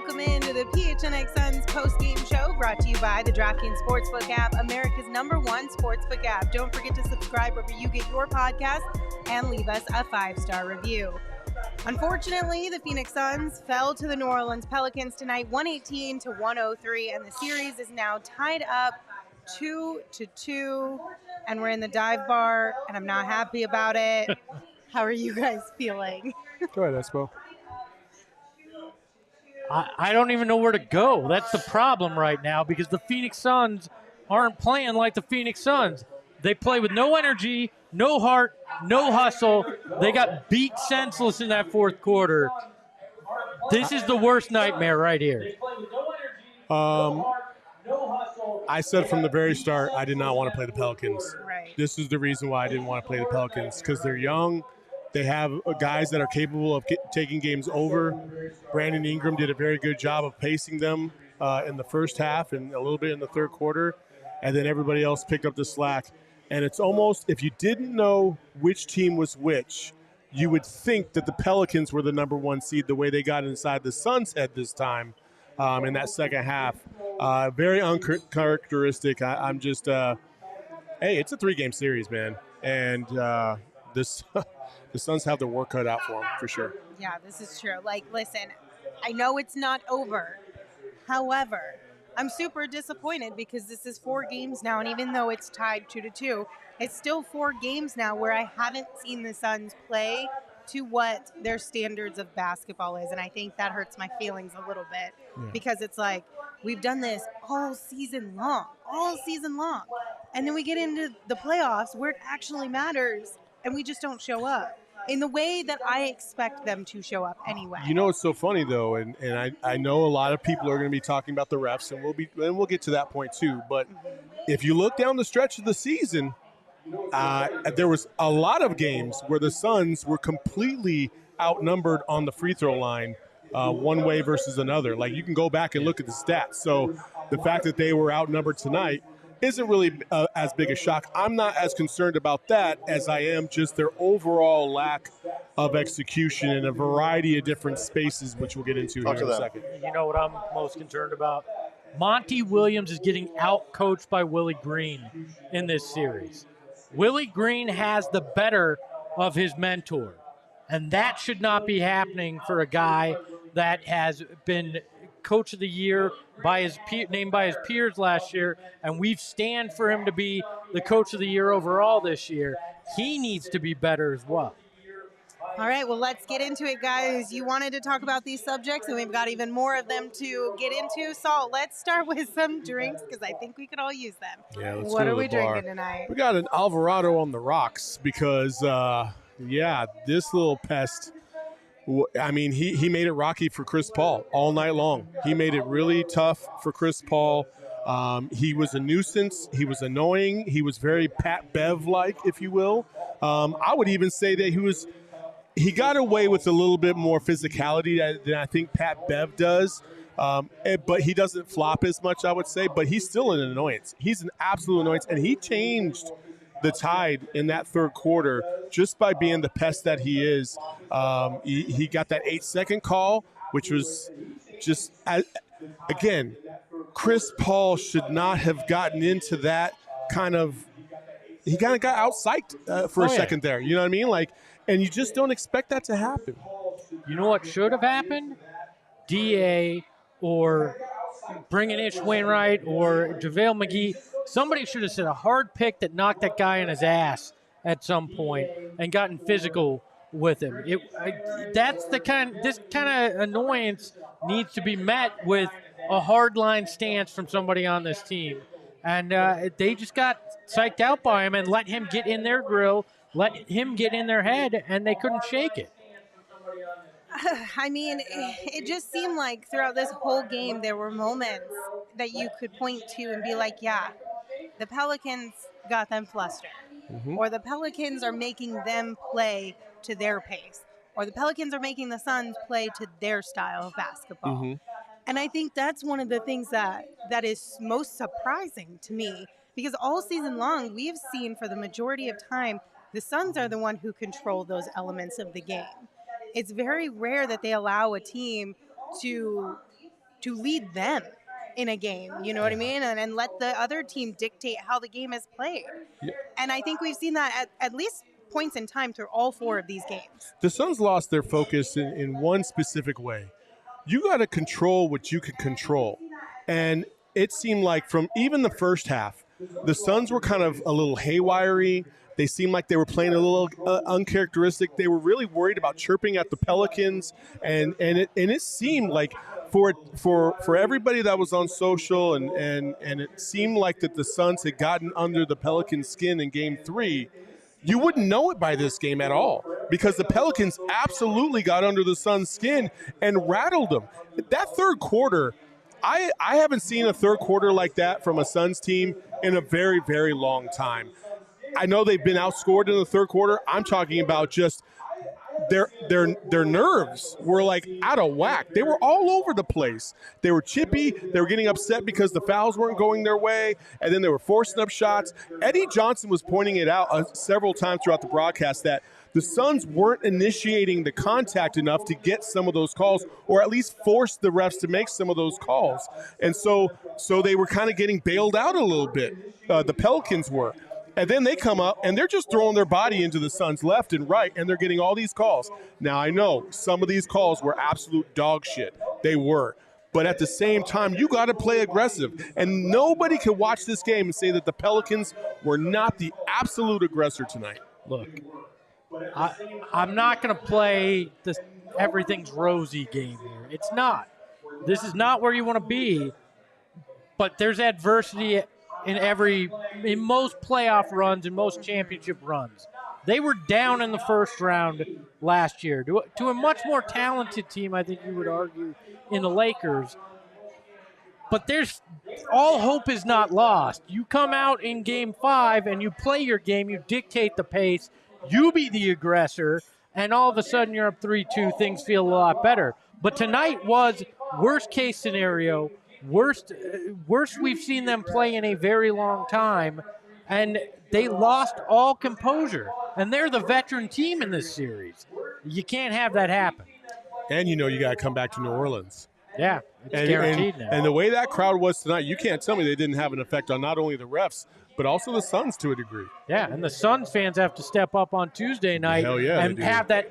Welcome into the PHNX Suns post-game show brought to you by the DraftKings Sportsbook app, America's #1 sportsbook app. Don't forget to subscribe wherever you get your podcast and leave us a 5-star review. Unfortunately, the Phoenix Suns fell to the New Orleans Pelicans tonight, 118-103, and the series is now tied up 2-2, and we're in the dive bar, and I'm not happy about it. How are you guys feeling? Go ahead, Espo. I don't even know where to go. That's the problem right now because the Phoenix Suns aren't playing like the Phoenix Suns. They play with no energy, no heart, no hustle. They got beat senseless in that fourth quarter. This is the worst nightmare right here. I said from the very start I did not want to play the Pelicans. Right. This is the reason why I didn't want to play the Pelicans, because they're young. They have guys that are capable of taking games over. Brandon Ingram did a very good job of pacing them in the first half and a little bit in the third quarter, and then everybody else picked up the slack. And it's almost, if you didn't know which team was which, you would think that the Pelicans were the #1 seed the way they got inside the Suns' head this time in that second half. Very uncharacteristic. I'm just, hey, it's a 3-game series, man. And this the Suns have their work cut out for them, for sure. Yeah, this is true. Like, listen, I know it's not over. However, I'm super disappointed because this is 4 games now, and even though it's tied 2-2, it's still 4 games now where I haven't seen the Suns play to what their standards of basketball is, and I think that hurts my feelings a little bit because it's like we've done this all season long, and then we get into the playoffs where it actually matters, and we just don't show up in the way that I expect them to show up anyway. You know, it's so funny though, and I know a lot of people are going to be talking about the refs, and we'll get to that point too. But if you look down the stretch of the season, there was a lot of games where the Suns were completely outnumbered on the free throw line, one way versus another. Like, you can go back and look at the stats. So the fact that they were outnumbered tonight isn't really as big a shock. I'm not as concerned about that as I am just their overall lack of execution in a variety of different spaces, which we'll get into here in a second. You know what I'm most concerned about? Monty Williams is getting out-coached by Willie Green in this series. Willie Green has the better of his mentor, and that should not be happening for a guy that has been Coach of the Year named by his peers last year, and we've stand for him to be the Coach of the Year overall this year. He needs to be better as well. All right, well, let's get into it, guys. You wanted to talk about these subjects, and we've got even more of them to get into. Saul, let's start with some drinks because I think we could all use them. Yeah, let's What go to are the we bar. drinking tonight? We got an Alvarado on the rocks because, this little pest, I mean, he made it rocky for Chris Paul all night long. He made it really tough for Chris Paul. He was a nuisance. He was annoying. He was very Pat Bev-like, if you will. I would even say that he got away with a little bit more physicality than I think Pat Bev does. But he doesn't flop as much, I would say. But he's still an annoyance. He's an absolute annoyance. And he changed the tide in that third quarter just by being the pest that he is. He got that 8-second call, which was just, again, Chris Paul should not have gotten into that kind of – he kind of got out-psyched for a second there. You know what I mean? Like, and you just don't expect that to happen. You know what should have happened? DA or bringing Ish Wainwright or JaVale McGee. Somebody should have said a hard pick that knocked that guy in his ass at some point and gotten physical with him. This kind of annoyance needs to be met with a hardline stance from somebody on this team. And they just got psyched out by him and let him get in their grill, let him get in their head, and they couldn't shake it. I mean, it just seemed like throughout this whole game there were moments that you could point to and be like, yeah, the Pelicans got them flustered. Or the Pelicans are making them play to their pace. Or the Pelicans are making the Suns play to their style of basketball. And I think that's one of the things that is most surprising to me, because all season long we have seen for the majority of time the Suns are the one who control those elements of the game. It's very rare that they allow a team to to lead them in a game, you know what I mean? And let the other team dictate how the game is played. Yeah. And I think we've seen that at least points in time through all 4 of these games. The Suns lost their focus in one specific way. You got to control what you can control. And it seemed like from even the first half, the Suns were kind of a little haywire-y. They seemed like they were playing a little uncharacteristic. They were really worried about chirping at the Pelicans, and it seemed like for everybody that was on social and it seemed like that the Suns had gotten under the Pelicans' skin in Game 3. You wouldn't know it by this game at all because the Pelicans absolutely got under the Suns' skin and rattled them. That third quarter, I haven't seen a third quarter like that from a Suns team in a very, very long time. I know they've been outscored in the third quarter. I'm talking about just their nerves were like out of whack. They were all over the place. They were chippy. They were getting upset because the fouls weren't going their way, and then they were forcing up shots. Eddie Johnson was pointing it out several times throughout the broadcast that the Suns weren't initiating the contact enough to get some of those calls, or at least force the refs to make some of those calls. And so they were kind of getting bailed out a little bit. The Pelicans were. And then they come up, and they're just throwing their body into the Suns left and right, and they're getting all these calls. Now, I know some of these calls were absolute dog shit. They were. But at the same time, you got to play aggressive. And nobody can watch this game and say that the Pelicans were not the absolute aggressor tonight. Look, I'm not going to play this everything's rosy game here. It's not. This is not where you want to be. But there's adversity in most playoff runs and most championship runs. They were down in the first round last year to a much more talented team, I think you would argue, in the Lakers. But all hope is not lost. You come out in Game 5 and you play your game, you dictate the pace, you be the aggressor, and all of a sudden you're up 3-2, things feel a lot better. But tonight was worst case scenario, worst we've seen them play in a very long time, and they lost all composure. And they're the veteran team in this series. You can't have that happen. And you got to come back to New Orleans. Yeah, it's guaranteed now. And the way that crowd was tonight, you can't tell me they didn't have an effect on not only the refs, but also the Suns to a degree. Yeah, and the Suns fans have to step up on Tuesday night and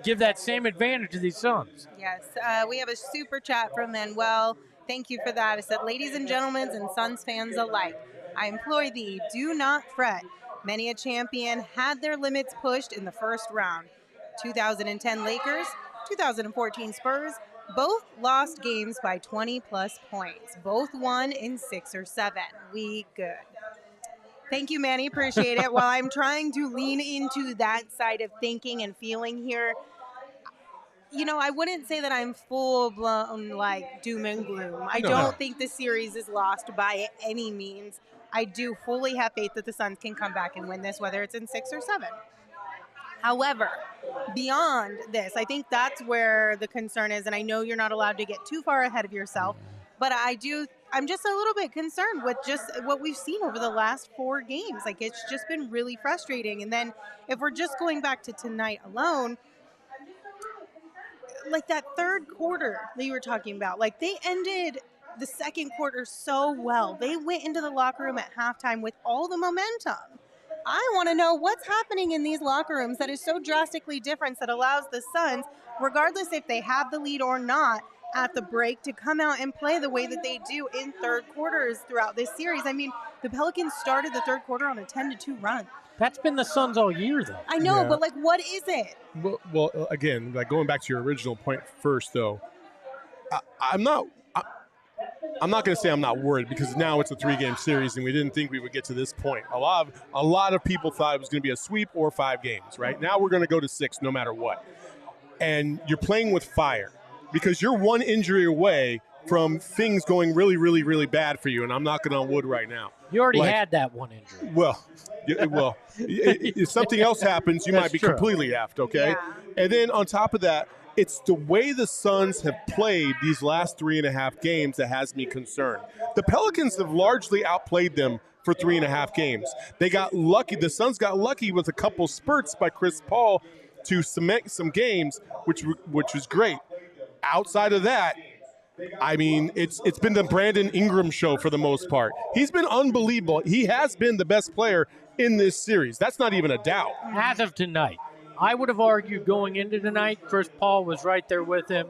give that same advantage to these Suns. Yes, we have a super chat from Manuel. Thank you for that. It said, ladies and gentlemen and Suns fans alike, I implore thee, do not fret. Many a champion had their limits pushed in the first round. 2010 Lakers, 2014 Spurs, both lost games by 20-plus points. Both won in 6 or 7. We good. Thank you, Manny. Appreciate it. While I'm trying to lean into that side of thinking and feeling here, I wouldn't say that I'm full-blown, doom and gloom. I don't think the series is lost by any means. I do fully have faith that the Suns can come back and win this, whether it's in 6 or 7. However, beyond this, I think that's where the concern is, and I know you're not allowed to get too far ahead of yourself, but I'm just a little bit concerned with just what we've seen over the last 4 games. It's just been really frustrating. And then if we're just going back to tonight alone, that third quarter that you were talking about, they ended the second quarter so well. They went into the locker room at halftime with all the momentum. I want to know what's happening in these locker rooms that is so drastically different that allows the Suns, regardless if they have the lead or not at the break, to come out and play the way that they do in third quarters throughout this series. I mean, the Pelicans started the third quarter on a 10-2 run. That's been the Suns all year, though. I know, but what is it? Well, again, going back to your original point first, though, I'm not going to say I'm not worried because now it's a 3-game series and we didn't think we would get to this point. A lot of people thought it was going to be a sweep or 5 games, right? Now we're going to go to 6 no matter what. And you're playing with fire because you're one injury away from things going really, really, really bad for you, and I'm knocking on wood right now. You already had that one injury. Well, if something else happens, you might be completely effed, okay? Yeah. And then on top of that, it's the way the Suns have played these last 3.5 games that has me concerned. The Pelicans have largely outplayed them for 3.5 games. They got lucky. The Suns got lucky with a couple spurts by Chris Paul to cement some games, which was great. Outside of that, I mean, it's been the Brandon Ingram show for the most part. He's been unbelievable. He has been the best player in this series. That's not even a doubt. As of tonight, I would have argued going into tonight, Chris Paul was right there with him.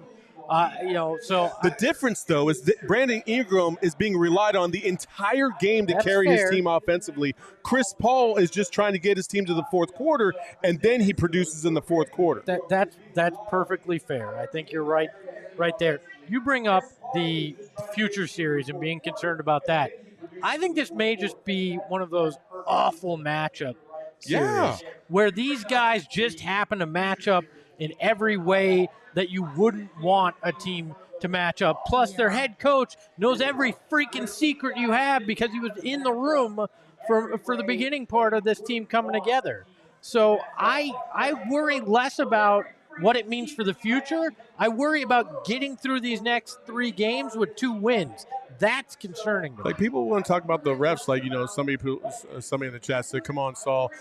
So the difference, though, is that Brandon Ingram is being relied on the entire game to carry his team offensively. Chris Paul is just trying to get his team to the fourth quarter, and then he produces in the fourth quarter. That's perfectly fair. I think you're right there. You bring up the future series and being concerned about that. I think this may just be one of those awful matchup series where these guys just happen to match up in every way that you wouldn't want a team to match up. Plus, their head coach knows every freaking secret you have because he was in the room for the beginning part of this team coming together. So I worry less about what it means for the future. I worry about getting through these next 3 games with 2 wins. That's concerning to me. Like, people want to talk about the refs. Like, somebody in the chat said, come on, Saul.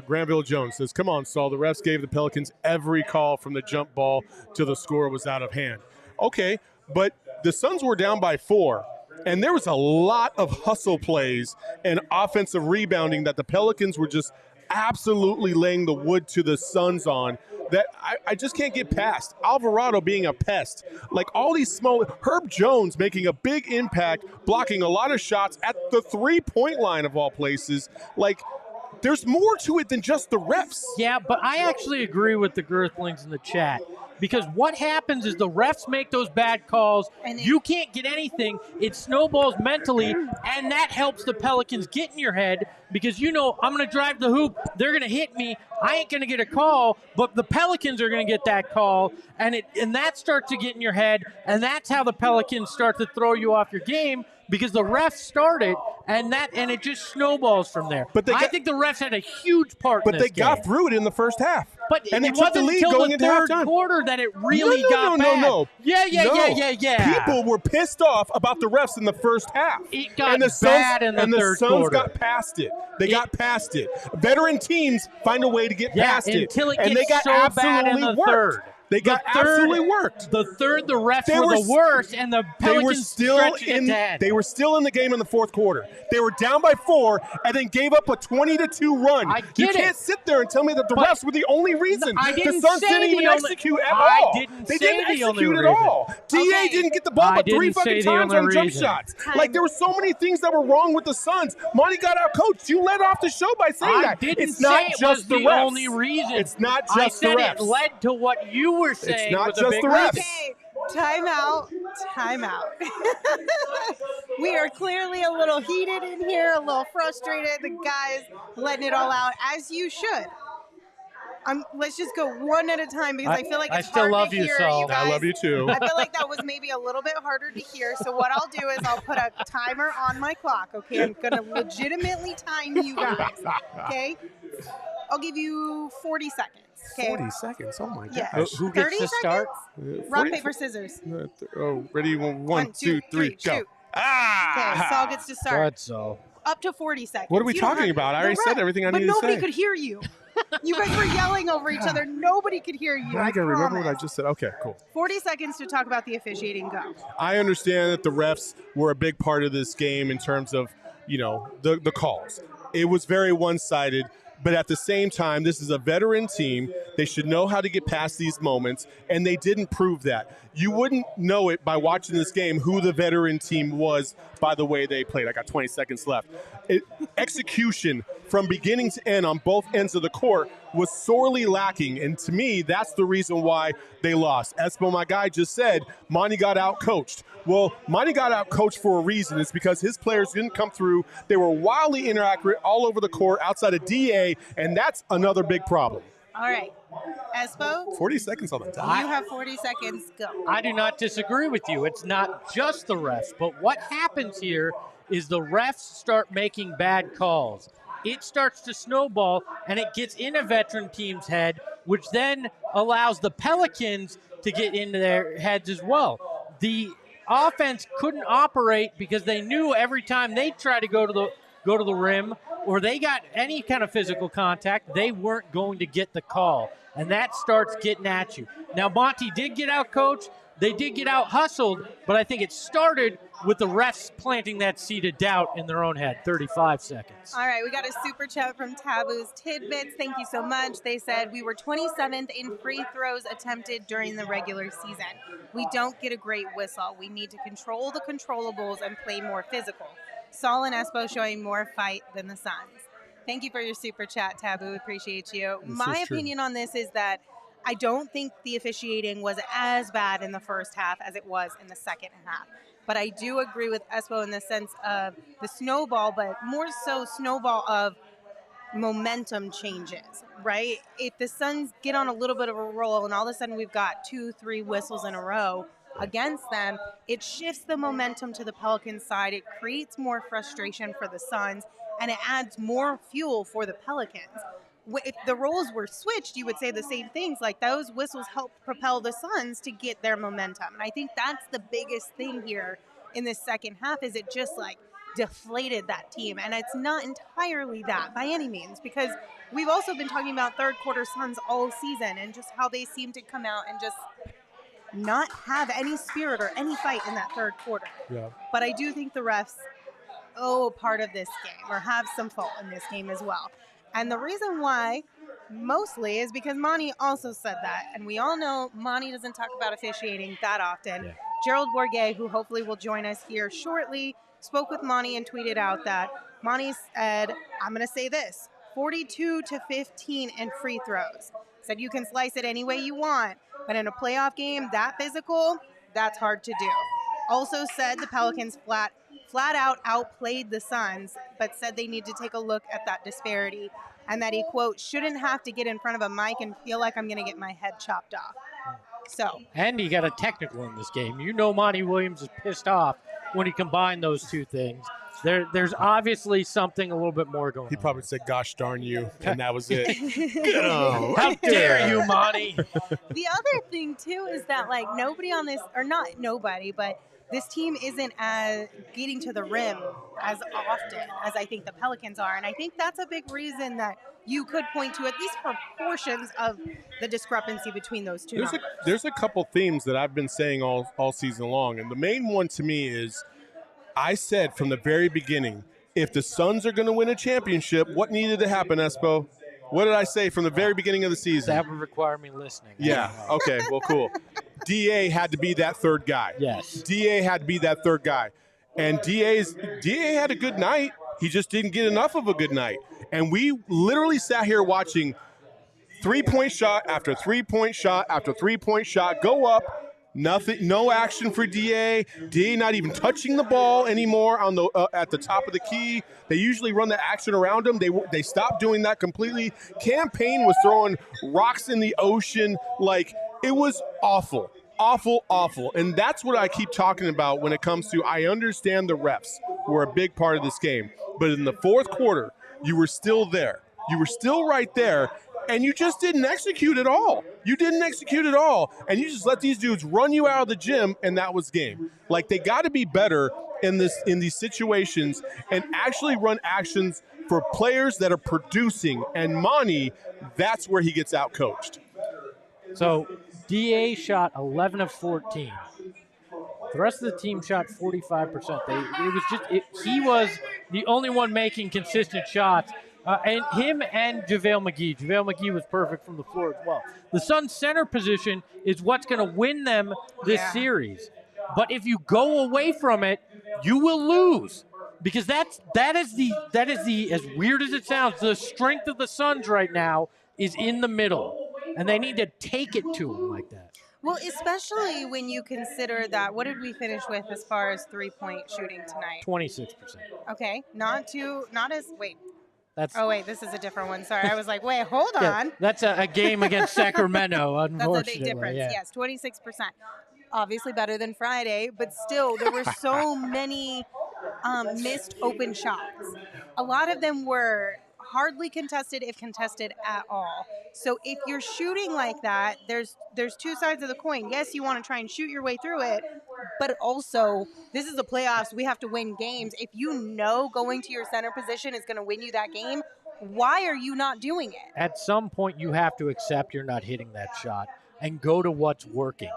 Granville Jones says, come on, Saul. The refs gave the Pelicans every call from the jump ball till the score was out of hand. Okay, but the Suns were down by 4. And there was a lot of hustle plays and offensive rebounding that the Pelicans were just absolutely laying the wood to the Suns on that I just can't get past. Alvarado being a pest. Like, all these small – Herb Jones making a big impact, blocking a lot of shots at the three-point line of all places. Like, there's more to it than just the refs. Yeah, but I actually agree with the Girthlings in the chat. Because what happens is the refs make those bad calls. You can't get anything. It snowballs mentally, and that helps the Pelicans get in your head because I'm going to drive the hoop. They're going to hit me. I ain't going to get a call, but the Pelicans are going to get that call, and that starts to get in your head, and that's how the Pelicans start to throw you off your game because the refs started, and it just snowballs from there. But I think the refs had a huge part in this game. But they got through it in the first half. But and it wasn't until the third quarter that it really got bad. No. Yeah. People were pissed off about the refs in the first half. It got bad in the third quarter. And the Suns got past it. They got past it. Veteran teams find a way to get past it. Until it and gets they got so bad in the third. They got absolutely worked. The third, the refs were the worst, and the Pelicans stretched it ahead. They were still in the game in the fourth quarter. They were down by 4 and then gave up a 20-2 run. You can't sit there and tell me that the refs were the only reason. The Suns didn't even execute at all. They didn't execute at all. DA didn't get the ball but 3 fucking times on jump shots. Like, there were so many things that were wrong with the Suns. Monty got out coached. You led off the show by saying that. It's not just the only reason. It's not just the refs. I said it led to what you were saying. It's not just the refs. Okay, time out. We are clearly a little heated in here, a little frustrated. The guys letting it all out, as you should. Let's just go one at a time because I feel like it's hard to hear you guys. I love you too. I feel like that was maybe a little bit harder to hear. So what I'll do is I'll put a timer on my clock, okay? I'm going to legitimately time you guys, okay? I'll give you 40 seconds. Okay. 40 seconds? Oh, my gosh. Yes. Who gets to start? Rock, paper, scissors. Ready? 1, 2, 3, go. Shoot. Okay, Saul gets to start. Good, Saul. Up to 40 seconds. What are we talking about? I already said everything I needed to say. But nobody could hear you. You guys were yelling over each other. Nobody could hear you. I gotta remember what I just said. Okay, cool. 40 seconds to talk about the officiating. Go. I understand that the refs were a big part of this game in terms of, the calls. It was very one-sided. But at the same time, this is a veteran team. They should know how to get past these moments, and they didn't prove that. You wouldn't know it by watching this game who the veteran team was by the way they played. I got 20 seconds left. Execution from beginning to end on both ends of the court was sorely lacking, and to me, that's the reason why they lost. Espo, my guy, just said Monty got out-coached. Well, Monty got out-coached for a reason. It's because his players didn't come through. They were wildly inaccurate all over the court outside of DA, and that's another big problem. All right. Espo? 40 seconds on the dot. You have 40 seconds. Go. I do not disagree with you. It's not just the refs, but what happens here is the refs start making bad calls. It starts to snowball, and it gets in a veteran team's head, which then allows the Pelicans to get into their heads as well. The offense couldn't operate because they knew every time they try to go to the rim or they got any kind of physical contact, they weren't going to get the call. And that starts getting at you. Now, Monty did get out coached. They did get out hustled, but I think it started with the refs planting that seed of doubt in their own head. 35 seconds. All right, we got a super chat from Taboo's Tidbits. Thank you so much. They said, we were 27th in free throws attempted during the regular season. We don't get a great whistle. We need to control the controllables and play more physical. Saul and Espo showing more fight than the Suns. Thank you for your super chat, Taboo. We appreciate you. My opinion on this is that I don't think the officiating was as bad in the first half as it was in the second half. But I do agree with Espo in the sense of the snowball, but more so snowball of momentum changes, right? If the Suns get on a little bit of a roll and all of a sudden we've got 2-3 whistles in a row against them, it shifts the momentum to the Pelicans side. It creates more frustration for the Suns, and it adds more fuel for the Pelicans. If the roles were switched, you would say the same things. Like, those whistles helped propel the Suns to get their momentum. And I think that's the biggest thing here in this second half, is it just like deflated that team. And it's not entirely that by any means, because we've also been talking about third quarter Suns all season and just how they seem to come out and just not have any spirit or any fight in that third quarter. Yeah. But I do think the refs owe part of this game, or have some fault in this game as well. And the reason why, mostly, is because Monty also said that. And we all know Monty doesn't talk about officiating that often. Yeah. Gerald Bourguet, who hopefully will join us here shortly, spoke with Monty and tweeted out that Monty said, I'm going to say this, 42-15 in free throws. Said you can slice it any way you want, but in a playoff game that physical, that's hard to do. Also said the Pelicans flat out outplayed the Suns, but said they need to take a look at that disparity, and that he, quote, shouldn't have to get in front of a mic and feel like I'm going to get my head chopped off. So. And he got a technical in this game. You know Monty Williams is pissed off when he combined those two things. There's obviously something a little bit more going on. He probably said, gosh darn you, and that was it. How dare you, Monty? The other thing, too, is that, like, nobody on this, or not nobody, but this team isn't as getting to the rim as often as I think the Pelicans are. And I think that's a big reason that you could point to, at least for portions of the discrepancy between those two. There's a couple themes that I've been saying all season long. And the main one to me is, I said from the very beginning, if the Suns are going to win a championship, what needed to happen, Espo? What did I say from the very beginning of the season? That would require me listening. Yeah. Okay. Well, cool. DA had to be that third guy. Yes. DA had to be that third guy. And DA had a good night. He just didn't get enough of a good night. And we literally sat here watching three-point shot after three-point shot after three-point shot go up. Nothing, no action for DA. DA not even touching the ball anymore on the at the top of the key. They usually run the action around him. They stopped doing that completely. Payne was throwing rocks in the ocean. Like, it was awful, awful, awful. And that's what I keep talking about when it comes to, I understand the refs were a big part of this game, but in the fourth quarter, you were still there. You were still right there. And you just didn't execute at all. You didn't execute at all. And you just let these dudes run you out of the gym, and that was game. Like, they got to be better in these situations and actually run actions for players that are producing. And Monty, that's where he gets out-coached. So DA shot 11 of 14. The rest of the team shot 45%. He was the only one making consistent shots. And him and JaVale McGee. JaVale McGee was perfect from the floor as well. The Suns' center position is what's going to win them this series. But if you go away from it, you will lose. Because that is the as weird as it sounds, the strength of the Suns right now is in the middle. And they need to take it to them like that. Well, especially when you consider that, what did we finish with as far as three-point shooting tonight? 26%. Okay, wait. Oh, wait, this is a different one. Sorry, I was like, wait, hold on. That's a game against Sacramento, unfortunately. That's a big difference, yes, 26%. Obviously better than Friday, but still, there were so many missed open shots. A lot of them were hardly contested, if contested at all. So if you're shooting like that, there's two sides of the coin. Yes, you want to try and shoot your way through it, But also, this is the playoffs. We have to win games. If you know going to your center position is going to win you that game, why are you not doing it? At some point, you have to accept you're not hitting that shot and go to what's working.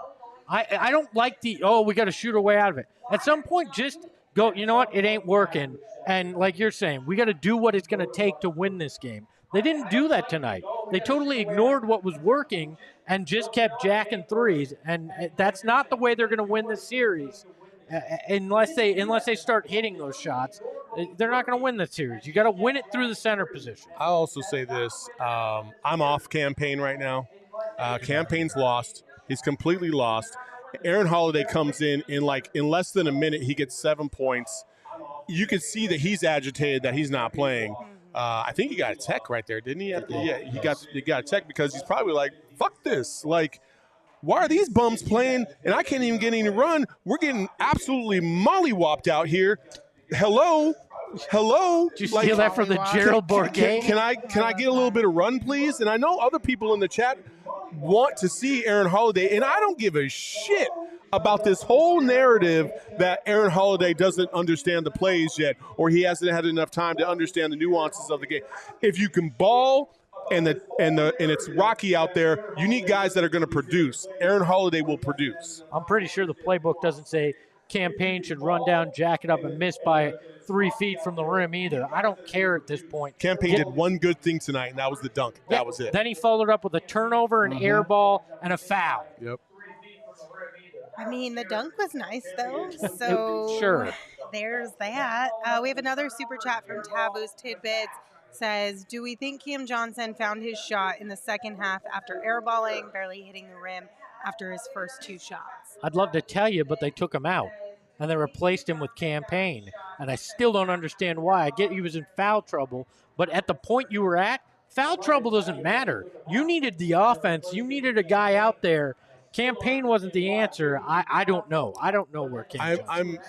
I don't like we got to shoot our way out of it. At some point, just go, you know what, it ain't working. And like you're saying, we got to do what it's going to take to win this game. They didn't do that tonight. They totally ignored what was working and just kept jacking threes. And that's not the way they're going to win this series. Unless they start hitting those shots, they're not going to win the series. You got to win it through the center position. I'll also say this: I'm off Payne right now. Payne's lost. He's completely lost. Aaron Holiday comes in less than a minute. He gets 7 points. You can see that he's agitated that he's not playing. I think he got a tech right there, didn't he? Yeah, he got a tech because he's probably like, "Fuck this!" Like, why are these bums playing and I can't even get any run? We're getting absolutely mollywopped out here. Hello. Did you steal that from the Gerald Bourguet? Can I get a little bit of run, please? And I know other people in the chat want to see Aaron Holiday, and I don't give a shit about this whole narrative that Aaron Holiday doesn't understand the plays yet, or he hasn't had enough time to understand the nuances of the game. If you can ball and it's rocky out there, you need guys that are going to produce. Aaron Holiday will produce. I'm pretty sure the playbook doesn't say Payne should run down, jack it up, and miss by 3 feet from the rim either. I don't care at this point. Payne did one good thing tonight, and that was the dunk. That was it. Then he followed up with a turnover, an air ball, and a foul. Yep. I mean, the dunk was nice, though. So Sure. There's that. We have another super chat from Taboo's Tidbits. Says, do we think Cam Johnson found his shot in the second half after airballing, barely hitting the rim after his first 2 shots? I'd love to tell you, but they took him out, and they replaced him with Payne, and I still don't understand why. I get he was in foul trouble, but at the point you were at, foul trouble doesn't matter. You needed the offense. You needed a guy out there. Payne wasn't the answer. I don't know. I don't know where Cam Johnson is.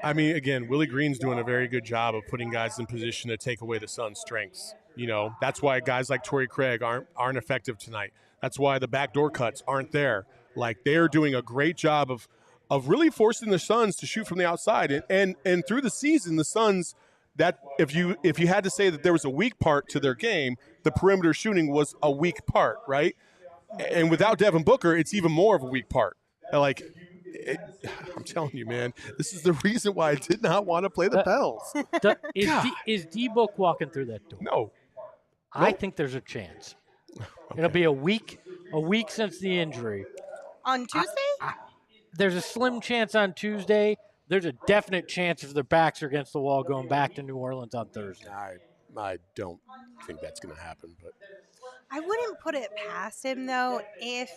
I mean, again, Willie Green's doing a very good job of putting guys in position to take away the Suns' strengths. You know, that's why guys like Torrey Craig aren't effective tonight. That's why the backdoor cuts aren't there. Like, they're doing a great job of really forcing the Suns to shoot from the outside. And through the season, the Suns, that if you had to say that there was a weak part to their game, the perimeter shooting was a weak part, right? And without Devin Booker, it's even more of a weak part. Like, I'm telling you, man, this is the reason why I did not want to play the Pels. Is D-Book walking through that door? No. I think there's a chance. Okay. It'll be a week since the injury. On Tuesday? There's a slim chance on Tuesday. There's a definite chance if their backs are against the wall going back to New Orleans on Thursday. I don't think that's going to happen. But I wouldn't put it past him, though, if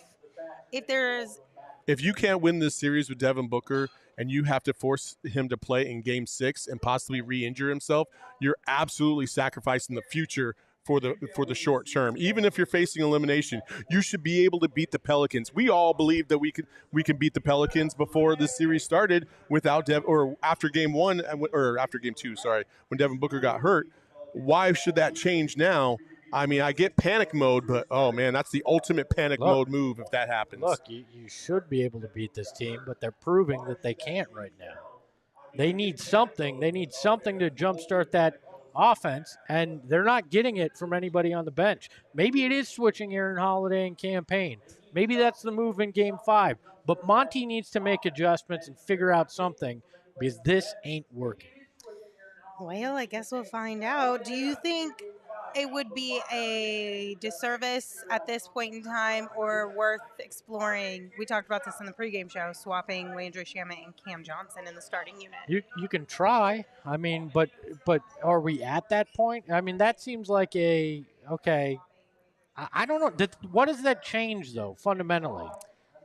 there's – if you can't win this series with Devin Booker and you have to force him to play in Game 6 and possibly re-injure himself, you're absolutely sacrificing the future for the short term. Even if you're facing elimination, you should be able to beat the Pelicans. We all believe that we can beat the Pelicans before the series started without after Game 1 or after Game 2, sorry, when Devin Booker got hurt. Why should that change now? I mean, I get panic mode, but, oh, man, that's the ultimate panic mode move if that happens. Look, you should be able to beat this team, but they're proving that they can't right now. They need something. They need something to jumpstart that offense, and they're not getting it from anybody on the bench. Maybe it is switching Aaron Holiday and Payne. Maybe that's the move in Game 5. But Monty needs to make adjustments and figure out something because this ain't working. Well, I guess we'll find out. Do you think it would be a disservice at this point in time or worth exploring? We talked about this in the pregame show, swapping Landry Shamet and Cam Johnson in the starting unit. You can try. I mean, but are we at that point? I mean, that seems like okay. I don't know. What does that change, though, fundamentally?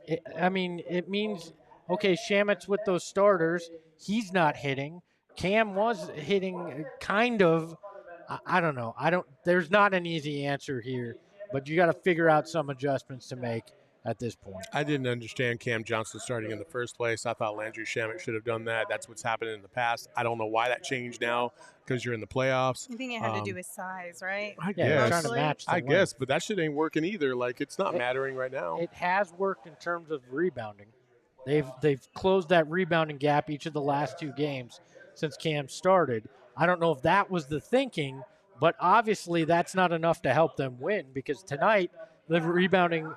It means, okay, Shamet's with those starters. He's not hitting. Cam was hitting kind of. I don't know. There's not an easy answer here, but you got to figure out some adjustments to make at this point. I didn't understand Cam Johnson starting in the first place. I thought Landry Shamet should have done that. That's what's happened in the past. I don't know why that changed now because you're in the playoffs. I think it had to do with size, right? I guess. Trying to match the guess, but that shit ain't working either. Like, it's not mattering right now. It has worked in terms of rebounding. They've closed that rebounding gap each of the last 2 games since Cam started. I don't know if that was the thinking, but obviously that's not enough to help them win because tonight the rebounding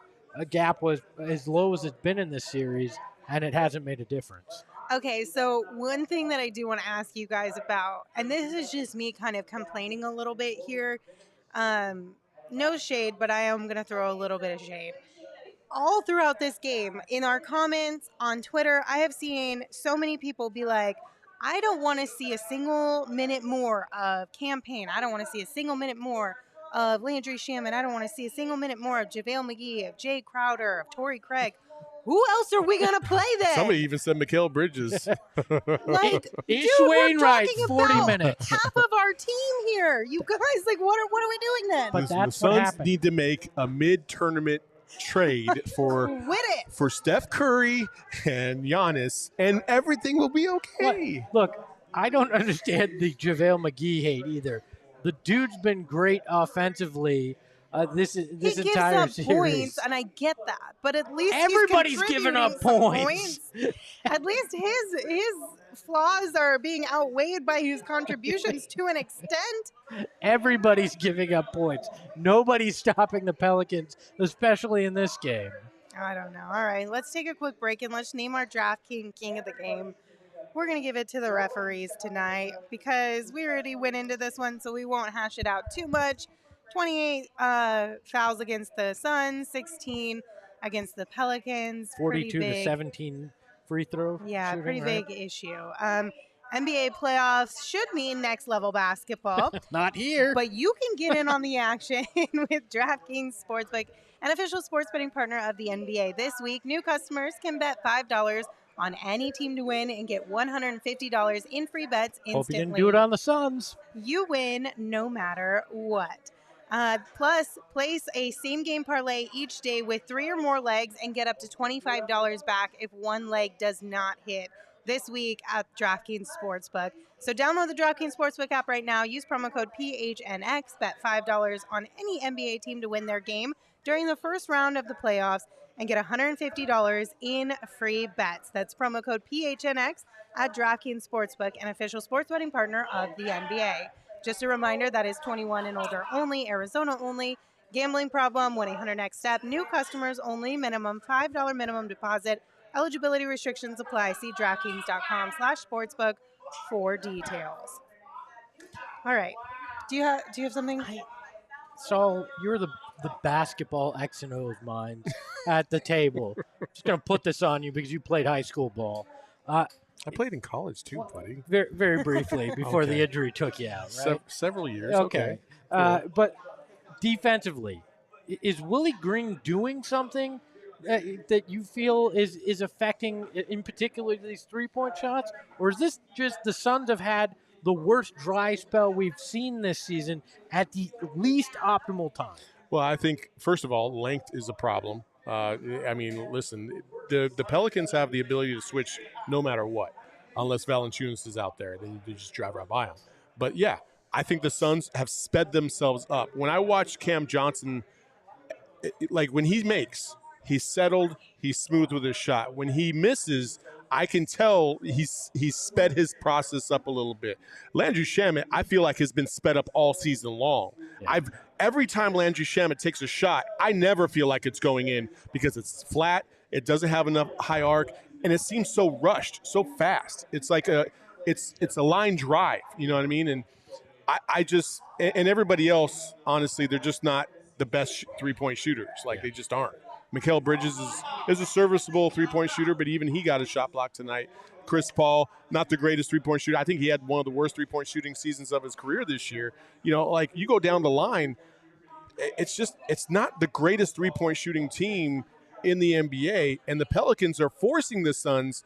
gap was as low as it's been in this series, and it hasn't made a difference. Okay, so one thing that I do want to ask you guys about, and this is just me kind of complaining a little bit here. No shade, but I am going to throw a little bit of shade. All throughout this game, in our comments on Twitter, I have seen so many people be like, I don't want to see a single minute more of Payne. I don't want to see a single minute more of Landry Shaman. I don't want to see a single minute more of JaVale McGee, of Jae Crowder, of Torrey Craig. Who else are we going to play then? Somebody even said Mikal Bridges. Like, Ish dude, Wainwright, we're talking 40 about minutes. half of our team here. You guys, like, what are we doing then? But Listen, that's the what Suns happened. need to make a mid-tournament trade Quit it. for Steph Curry and Giannis, and everything will be okay. Look, I don't understand the JaVale McGee hate either. The dude's been great offensively this He entire gives up series. points, and I get that. But at least Everybody's he's giving up contributing some points. At least his flaws are being outweighed by his contributions to an extent. Everybody's giving up points. Nobody's stopping the Pelicans, especially in this game. I don't know. All right, let's take a quick break and let's name our draft king of the game. We're going to give it to the referees tonight because we already went into this one, so we won't hash it out too much. 28 fouls against the Suns, 16 against the Pelicans. 42 to 17 free throw. Yeah, shooting, pretty right? big issue. NBA playoffs should mean next level basketball. Not here. But you can get in on the action with DraftKings Sportsbook, an official sports betting partner of the NBA. This week, new customers can bet $5 on any team to win and get $150 in free bets instantly. Hope you didn't do it on the Suns. You win no matter what. Plus, place a same-game parlay each day with 3 or more legs and get up to $25 back if one leg does not hit this week at DraftKings Sportsbook. So download the DraftKings Sportsbook app right now. Use promo code PHNX. Bet $5 on any NBA team to win their game during the first round of the playoffs and get $150 in free bets. That's promo code PHNX at DraftKings Sportsbook, an official sports betting partner of the NBA. Just a reminder, that is 21 and older only, Arizona only. Gambling problem, 1-800-NEXT-STEP. New customers only, minimum $5 minimum deposit. Eligibility restrictions apply. See DraftKings.com/sportsbook for details. All right. Do you have something? Saul, you're the basketball X and O's mind at the table. Just going to put this on you because you played high school ball. I played in college too, buddy. Very, very briefly before the Okay. injury took you out, right? Several years. Okay. Cool. But defensively, is Willie Green doing something that you feel is affecting, in particular, these three-point shots? Or is this just the Suns have had the worst dry spell we've seen this season at the least optimal time? Well, I think, first of all, length is a problem. I mean, listen, the Pelicans have the ability to switch no matter what, unless Valanciunas is out there. Then you just drive right by him. But, yeah, I think the Suns have sped themselves up. When I watch Cam Johnson, like when he makes, he's settled, he's smooth with his shot. When he misses, I can tell he's sped his process up a little bit. Landry Shamet, I feel like, has been sped up all season long. Yeah. Every time Landry Shamet takes a shot, I never feel like it's going in because it's flat, it doesn't have enough high arc, and it seems so rushed, so fast. It's like it's a line drive, you know what I mean? And I just, and everybody else, honestly, they're just not the best three-point shooters. Like, they just aren't. Mikal Bridges is a serviceable three-point shooter, but even he got a shot block tonight. Chris Paul, not the greatest three-point shooter. I think he had one of the worst three-point shooting seasons of his career this year. You know, like, you go down the line, it's not the greatest three-point shooting team in the NBA, and the Pelicans are forcing the Suns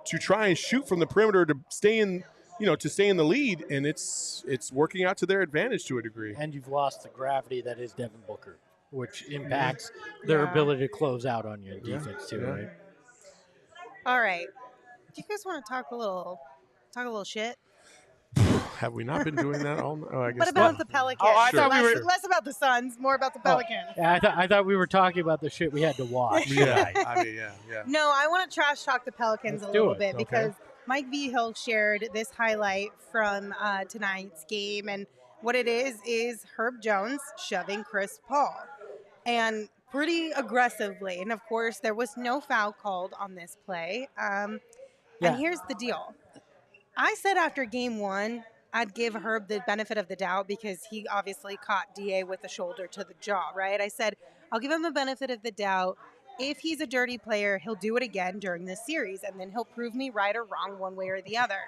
to try and shoot from the perimeter to stay in the lead, and it's working out to their advantage to a degree. And you've lost the gravity that is Devin Booker, which impacts their ability to close out on you in defense too, right? All right. Do you guys want to talk a little shit? Have we not been doing that all? Oh, I guess What about not. the Pelicans? Oh, I thought we were- less about the Suns, more about the Pelicans. Yeah, I thought we were talking about the shit we had to watch. Yeah, tonight. I mean, yeah. No, I want to trash talk the Pelicans Let's a do little it. bit Okay. because Mike V. Hill shared this highlight from tonight's game, and what it is Herb Jones shoving Chris Paul, and pretty aggressively. And of course, there was no foul called on this play. Yeah. And here's the deal: I said after game one, I'd give Herb the benefit of the doubt because he obviously caught DA with the shoulder to the jaw, right? I said, I'll give him the benefit of the doubt. If he's a dirty player, he'll do it again during this series, and then he'll prove me right or wrong one way or the other.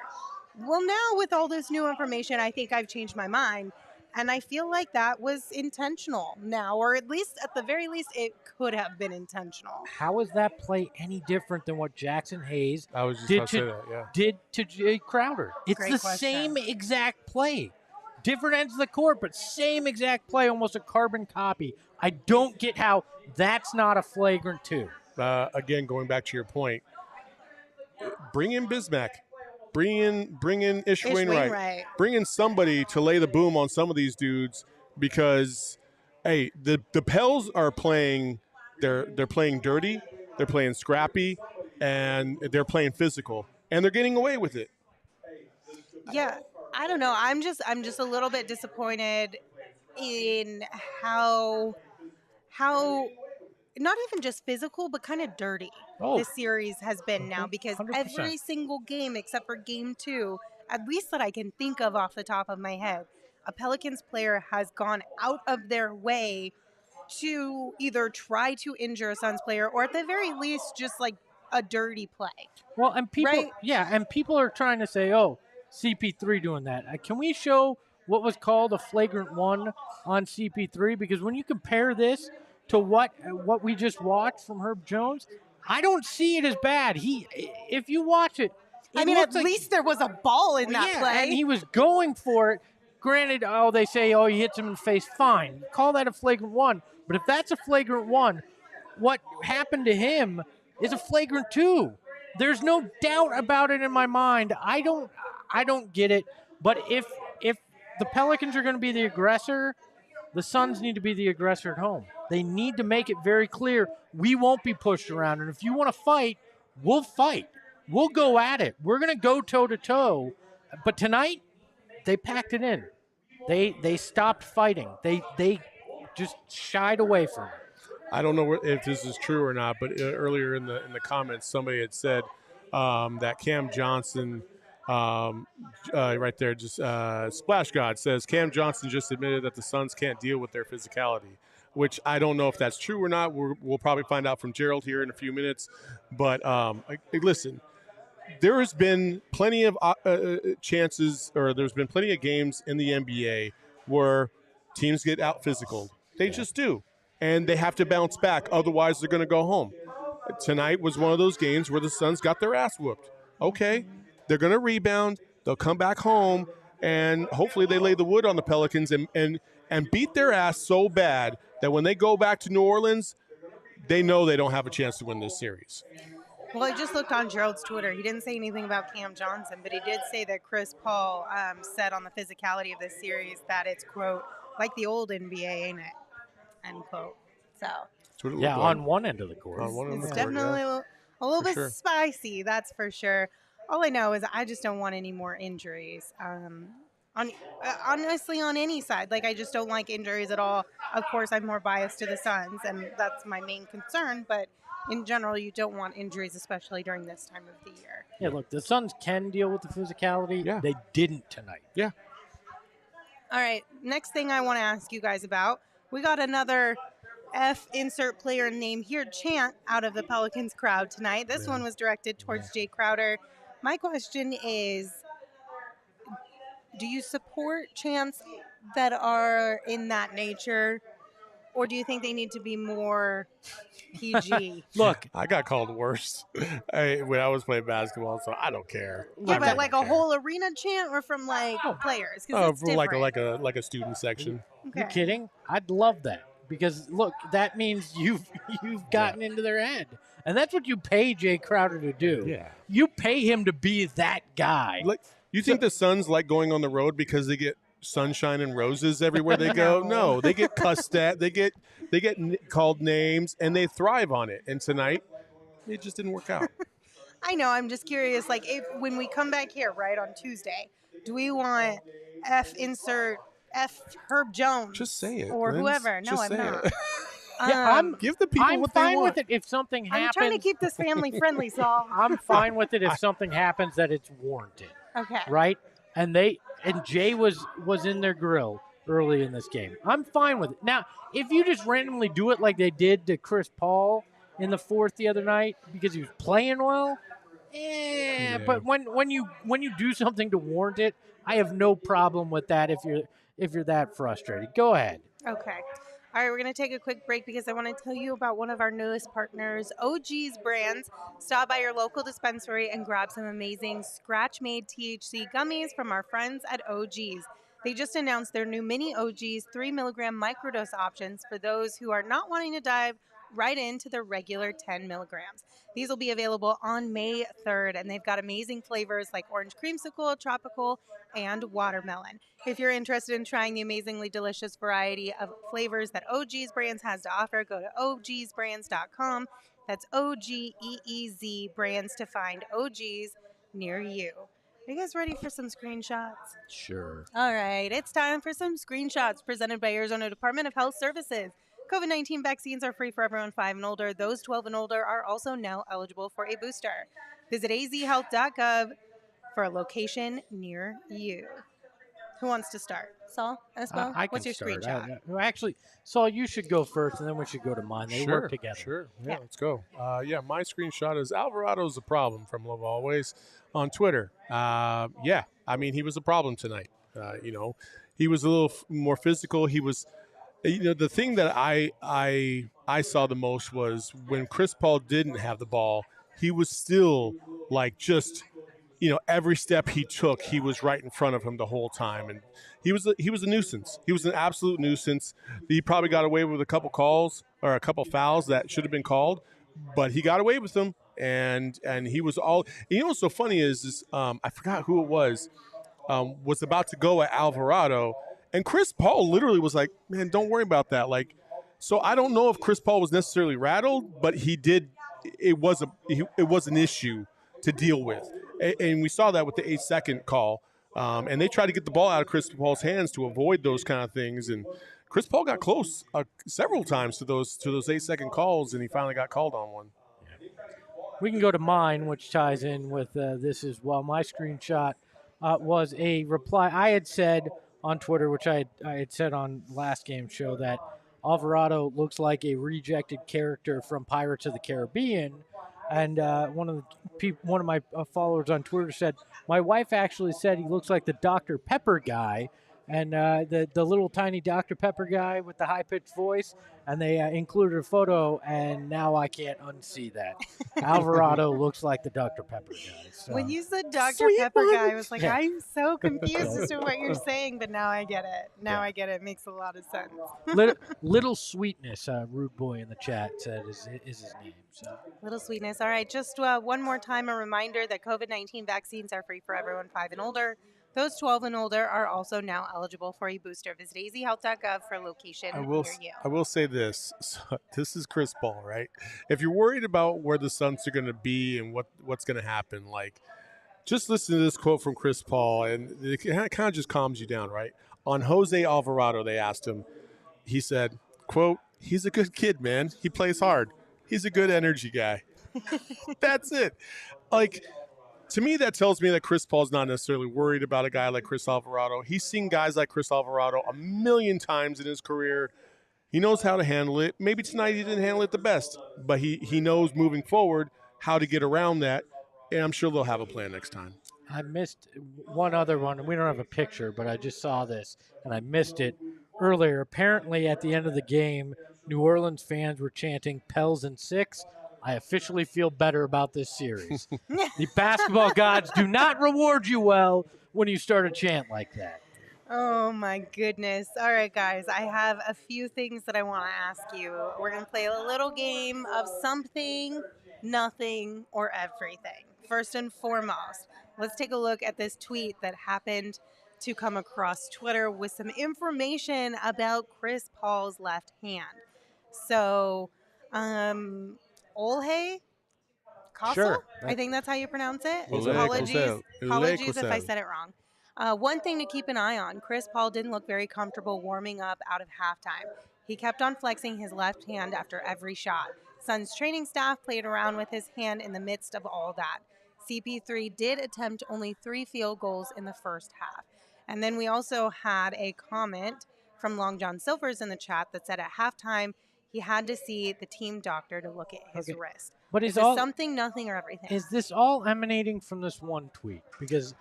Well, now with all this new information, I think I've changed my mind, and I feel like that was intentional now, or at least, at the very least, it could have been intentional. How is that play any different than what Jackson Hayes I was just did about to say that. Yeah. did to Jae Crowder? It's Great the question. same exact play. Different ends of the court, but same exact play, almost a carbon copy. I don't get how that's not a flagrant 2. Again, going back to your point, bring in Bismack, bring in Ish Wainwright, bring in somebody to lay the boom on some of these dudes because, hey, the Pels are playing. They're playing dirty, they're playing scrappy, and they're playing physical, and they're getting away with it. Yeah, I don't know. I'm just a little bit disappointed in how not even just physical, but kind of dirty this series has been now, because 100%. every single game except for game 2, at least that I can think of off the top of my head, a Pelicans player has gone out of their way to either try to injure a Suns player or at the very least just like a dirty play. Well, and people, Right? and people are trying to say, "Oh, CP3 doing that." Can we show what was called a flagrant 1 on CP3? Because when you compare this to what we just watched from Herb Jones, I don't see it as bad. If you watch it, I mean, at least there was a ball in that play. and he was going for it. Granted, they say, he hits him in the face. Fine, call that a flagrant 1. But if that's a flagrant 1, what happened to him is a flagrant 2. There's no doubt about it in my mind. I don't get it. But if the Pelicans are going to be the aggressor, the Suns need to be the aggressor at home. They need to make it very clear we won't be pushed around. And if you want to fight, we'll fight. We'll go at it. We're going to go toe-to-toe. But tonight, they packed it in. They stopped fighting. They just shied away from it. I don't know if this is true or not, but earlier in the comments, somebody had said that Cam Johnson, right there, just Splash God says Cam Johnson just admitted that the Suns can't deal with their physicality, which I don't know if that's true or not. We'll probably find out from Gerald here in a few minutes. But listen, there has been plenty of chances, or there's been plenty of games in the NBA where teams get out physical. They just do. And they have to bounce back. Otherwise, they're going to go home. Tonight was one of those games where the Suns got their ass whooped. Okay, they're going to rebound. They'll come back home, and hopefully they lay the wood on the Pelicans and beat their ass so bad that when they go back to New Orleans, they know they don't have a chance to win this series. Well, I just looked on Gerald's Twitter. He didn't say anything about Cam Johnson, but he did say that Chris Paul said on the physicality of this series that it's, quote, like the old NBA, ain't it? End quote. So On one end of the court. it's definitely a little bit spicy, that's for sure. All I know is I just don't want any more injuries. Honestly, on any side. Like, I just don't like injuries at all. Of course, I'm more biased to the Suns, and that's my main concern. But in general, you don't want injuries, especially during this time of the year. Yeah, look, the Suns can deal with the physicality. Yeah. They didn't tonight. Yeah. All right, next thing I want to ask you guys about, we got another F insert player name here, chant, out of the Pelicans crowd tonight. This one was directed towards Jae Crowder. My question is, do you support chants that are in that nature, or do you think they need to be more PG? Look, I got called worse when I was playing basketball, so I don't care. Yeah, but like a whole arena chant, or from like players? 'Cause it's from different. like a student section. Okay. you kidding? I'd love that. Because, look, that means you've gotten into their head. And that's what you pay Jae Crowder to do. Yeah. You pay him to be that guy. Like, You think the Suns like going on the road because they get sunshine and roses everywhere they go? No, they get cussed at. They get called names, and they thrive on it. And tonight, it just didn't work out. I know. I'm just curious. Like, if when we come back here, right, on Tuesday, do we want insert Herb Jones? Just say it, or Linz. whoever. No, Just I'm say not. it. Give the people I'm what they fine want. with it if something I'm happens. trying to keep this family friendly, Saul. I'm fine with it if something happens that it's warranted. Okay. Right? And Jay was in their grill early in this game. I'm fine with it. Now, if you just randomly do it like they did to Chris Paul in the fourth the other night because he was playing well, but when you do something to warrant it, I have no problem with that if you're that frustrated. Go ahead. Okay. All right, we're going to take a quick break because I want to tell you about one of our newest partners, OG's Brands. Stop by your local dispensary and grab some amazing scratch-made THC gummies from our friends at OG's. They just announced their new mini OG's 3-milligram microdose options for those who are not wanting to dive right into their regular 10 milligrams. These will be available on May 3rd, and they've got amazing flavors like orange creamsicle, tropical, and watermelon. If you're interested in trying the amazingly delicious variety of flavors that OG's Brands has to offer, go to ogsbrands.com. That's OGEEZ Brands to find OG's near you. Are you guys ready for some screenshots? Sure. All right, it's time for some screenshots presented by Arizona Department of Health Services. COVID-19 vaccines are free for everyone 5 and older. Those 12 and older are also now eligible for a booster. Visit azhealth.gov for a location near you. Who wants to start? Saul? Espo? I can What's your start. screenshot? Actually, Saul, you should go first, and then we should go to mine. They work together. Sure. Yeah, let's go. My screenshot is Alvarado's a problem from Love Always on Twitter. I mean, he was a problem tonight. He was a little more physical. He was, the thing that I saw the most was when Chris Paul didn't have the ball, he was still like just – every step he took, he was right in front of him the whole time, and he was a nuisance. He was an absolute nuisance. He probably got away with a couple calls or a couple fouls that should have been called, but he got away with them, and he was all. And what's so funny is I forgot who it was about to go at Alvarado, and Chris Paul literally was like, "Man, don't worry about that." Like, so I don't know if Chris Paul was necessarily rattled, but he did. It was an issue to deal with. And we saw that with the 8-second call. And they tried to get the ball out of Chris Paul's hands to avoid those kind of things. And Chris Paul got close several times to those 8-second calls, and he finally got called on one. We can go to mine, which ties in with this as well. My screenshot was a reply. I had said on Twitter, which I had said on last game's show, that Alvarado looks like a rejected character from Pirates of the Caribbean. And one of my followers on Twitter said, my wife actually said he looks like the Dr. Pepper guy, and the little tiny Dr. Pepper guy with the high-pitched voice, and they included a photo, and now I can't unsee that. Alvarado looks like the Dr. Pepper guy. So. When you said Dr. Pepper guy, I was like, I'm so confused as to what you're saying, but now I get it. I get it. It makes a lot of sense. Little Sweetness, Rude Boy in the chat said is his name. So. Little Sweetness. All right, just one more time, a reminder that COVID-19 vaccines are free for everyone 5 and older. Those 12 and older are also now eligible for a booster. Visit azhealth.gov for a location near you. I will say this. So, this is Chris Paul, right? If you're worried about where the Suns are going to be and what's going to happen, like, just listen to this quote from Chris Paul, and it kind of just calms you down, right? On Jose Alvarado, they asked him. He said, quote, "He's a good kid, man. He plays hard. He's a good energy guy." That's it. Like, to me, that tells me that Chris Paul's not necessarily worried about a guy like Chris Alvarado. He's seen guys like Chris Alvarado a million times in his career. He knows how to handle it. Maybe tonight he didn't handle it the best, but he knows moving forward how to get around that, and I'm sure they'll have a plan next time. I missed one other one. We don't have a picture, but I just saw this, and I missed it earlier. Apparently, at the end of the game, New Orleans fans were chanting "Pels and 6." I officially feel better about this series. The basketball gods do not reward you well when you start a chant like that. Oh, my goodness. All right, guys, I have a few things that I want to ask you. We're going to play a little game of something, nothing, or everything. First and foremost, let's take a look at this tweet that happened to come across Twitter with some information about Chris Paul's left hand. So, Olhe Castle? Sure. I think that's how you pronounce it. Ole Apologies, Cosell. apologies if I Cosell. said it wrong. One thing to keep an eye on, Chris Paul didn't look very comfortable warming up out of halftime. He kept on flexing his left hand after every shot. Suns training staff played around with his hand in the midst of all that. CP3 did attempt only 3 field goals in the first half. And then we also had a comment from Long John Silvers in the chat that said at halftime he had to see the team doctor to look at his wrist. But Is this something, nothing, or everything? Is this all emanating from this one tweet? Because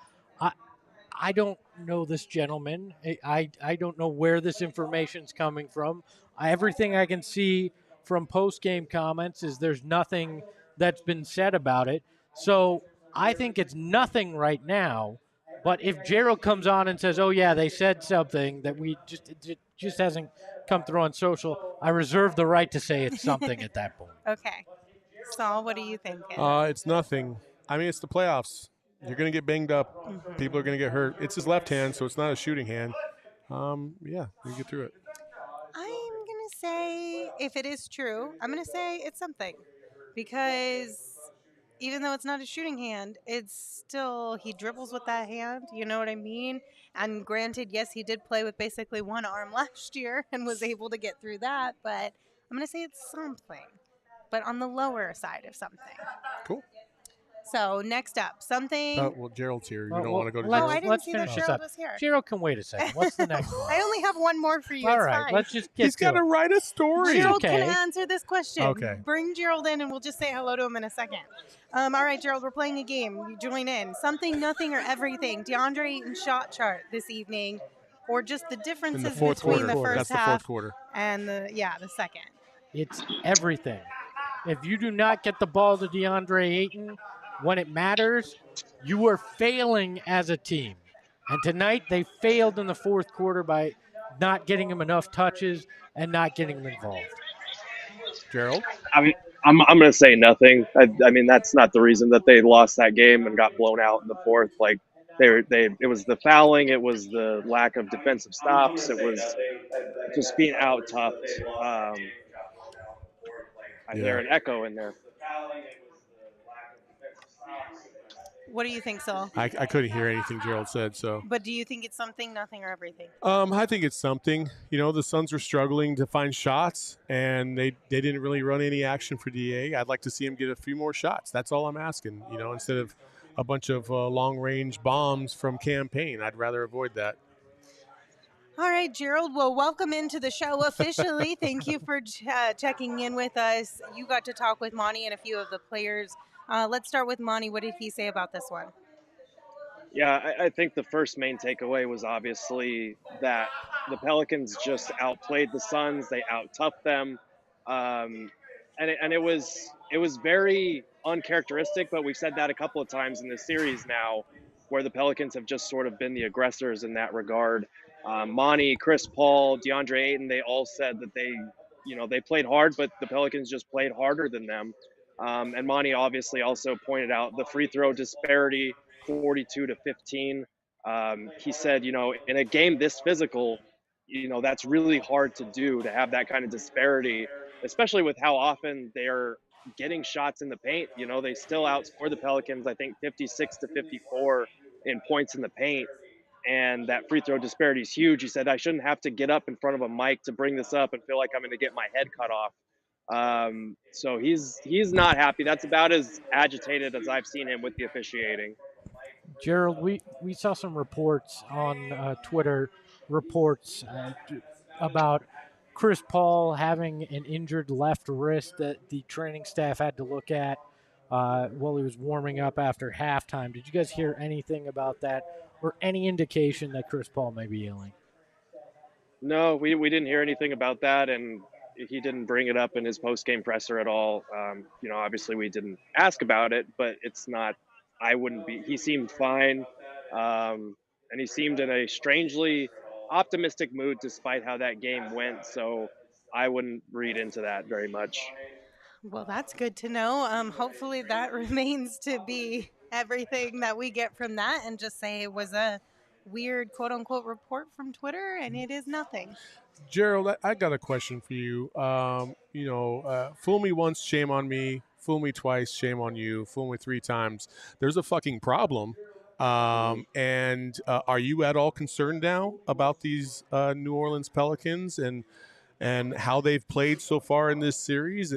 I don't know this gentleman. I don't know where this information's coming from. Everything I can see from post-game comments is there's nothing that's been said about it. So I think it's nothing right now. But if Gerald comes on and says, "Oh yeah, they said something that it just hasn't come through on social," I reserve the right to say it's something at that point. Okay. Saul, what are you thinking? It's nothing. I mean, it's the playoffs. You're going to get banged up. Mm-hmm. People are going to get hurt. It's his left hand, so it's not a shooting hand. Yeah, you get through it. I'm going to say, if it is true, I'm going to say it's something. Because even though it's not a shooting hand, it's still, he dribbles with that hand. You know what I mean? And granted, yes, he did play with basically one arm last year and was able to get through that. But I'm going to say it's something. But on the lower side of something. Cool. So next up, something. Well, Gerald's here. You Well, don't want to go to Oh, Gerald? I didn't let's see that finish this Gerald up. was here. Gerald can wait a second. What's the next one? I only have one more for you. All It's right, fine. let's just get He's got to to it. write a story. Gerald okay. can answer this question. Okay. Bring Gerald in and we'll just say hello to him in a second. All right, Gerald, we're playing a game. You join in. Something, nothing, or everything. DeAndre Ayton shot chart this evening, or just the differences In the fourth between quarter. the first That's the half fourth quarter. and the second. It's everything. If you do not get the ball to DeAndre Ayton when it matters, you are failing as a team. And tonight they failed in the fourth quarter by not getting him enough touches and not getting him involved. Gerald? I mean, I'm going to say nothing. I mean, that's not the reason that they lost that game and got blown out in the fourth. Like it was the fouling, it was the lack of defensive stops, it was just being out toughed. I hear an echo in there. What do you think, Saul? I couldn't hear anything Gerald said, so. But do you think it's something, nothing, or everything? I think it's something. You know, the Suns were struggling to find shots, and they didn't really run any action for DA. I'd like to see him get a few more shots. That's all I'm asking. You know, instead of a bunch of long-range bombs from Payne, I'd rather avoid that. All right, Gerald. Well, welcome into the show officially. Thank you for checking in with us. You got to talk with Monty and a few of the players. Let's start with Monty. What did he say about this one? Yeah, I think the first main takeaway was obviously that the Pelicans just outplayed the Suns. They out-toughed them. And it was very uncharacteristic, but we've said that a couple of times in this series now, where the Pelicans have just sort of been the aggressors in that regard. Monty, Chris Paul, DeAndre Ayton, they all said that they played hard, but the Pelicans just played harder than them. And Monty obviously also pointed out the free throw disparity, 42 to 15. He said, in a game this physical, that's really hard to do, to have that kind of disparity, especially with how often they're getting shots in the paint. They still outscore the Pelicans, I think 56 to 54 in points in the paint. And that free throw disparity is huge. He said, I shouldn't have to get up in front of a mic to bring this up and feel like I'm going to get my head cut off. So he's not happy. That's about as agitated as I've seen him with the officiating. Gerald, we saw some reports on Twitter, about Chris Paul having an injured left wrist that the training staff had to look at while he was warming up after halftime. Did you guys hear anything about that or any indication that Chris Paul may be ailing? No, we didn't hear anything about that, and he didn't bring it up in his post-game presser at all. Obviously we didn't ask about it, but it's not – I wouldn't be – he seemed fine, and he seemed in a strangely optimistic mood despite how that game went, so I wouldn't read into that very much. Well, that's good to know. Hopefully that remains to be everything that we get from that and just say it was a weird quote unquote report from Twitter, and it is nothing. Gerald, I got a question for you. Fool me once, shame on me. Fool me twice, shame on you. Fool me 3 times. There's a fucking problem. And are you at all concerned now about these New Orleans Pelicans and how they've played so far in this series?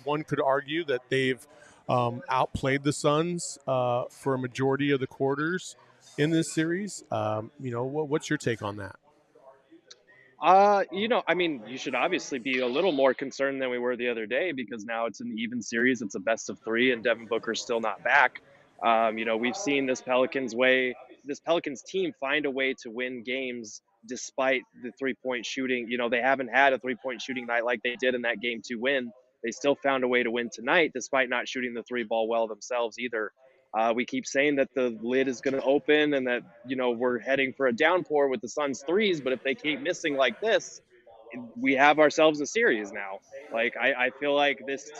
One could argue that they've outplayed the Suns for a majority of the quarters in this series. What's your take on that? I mean, you should obviously be a little more concerned than we were the other day because now it's an even series. It's a best of 3, and Devin Booker's still not back. We've seen this Pelicans team find a way to win games despite the 3-point shooting. They haven't had a 3-point shooting night like they did in that Game 2 win. They still found a way to win tonight despite not shooting the 3 ball well themselves either. We keep saying that the lid is going to open and that, we're heading for a downpour with the Suns threes. But if they keep missing like this, we have ourselves a series now. Like, I feel like this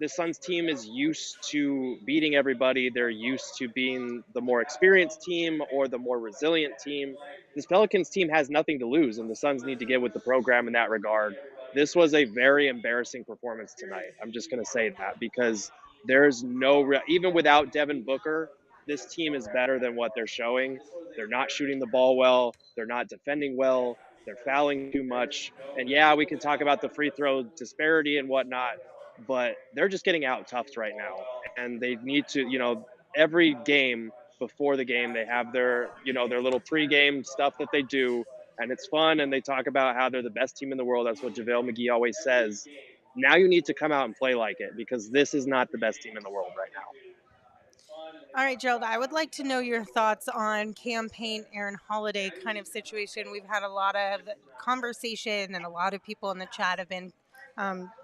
Suns team is used to beating everybody. They're used to being the more experienced team or the more resilient team. This Pelicans team has nothing to lose, and the Suns need to get with the program in that regard. This was a very embarrassing performance tonight. I'm just going to say that because there's even without Devin Booker, this team is better than what they're showing. They're not shooting the ball well. They're not defending well. They're fouling too much. And yeah, we can talk about the free throw disparity and whatnot, but they're just getting out toughed right now. And they need to, every game before the game, they have their little pregame stuff that they do, and it's fun. And they talk about how they're the best team in the world. That's what JaVale McGee always says. Now you need to come out and play like it because this is not the best team in the world right now. All right, Gerald, I would like to know your thoughts on Payne, Aaron Holiday kind of situation. We've had a lot of conversation, and a lot of people in the chat have been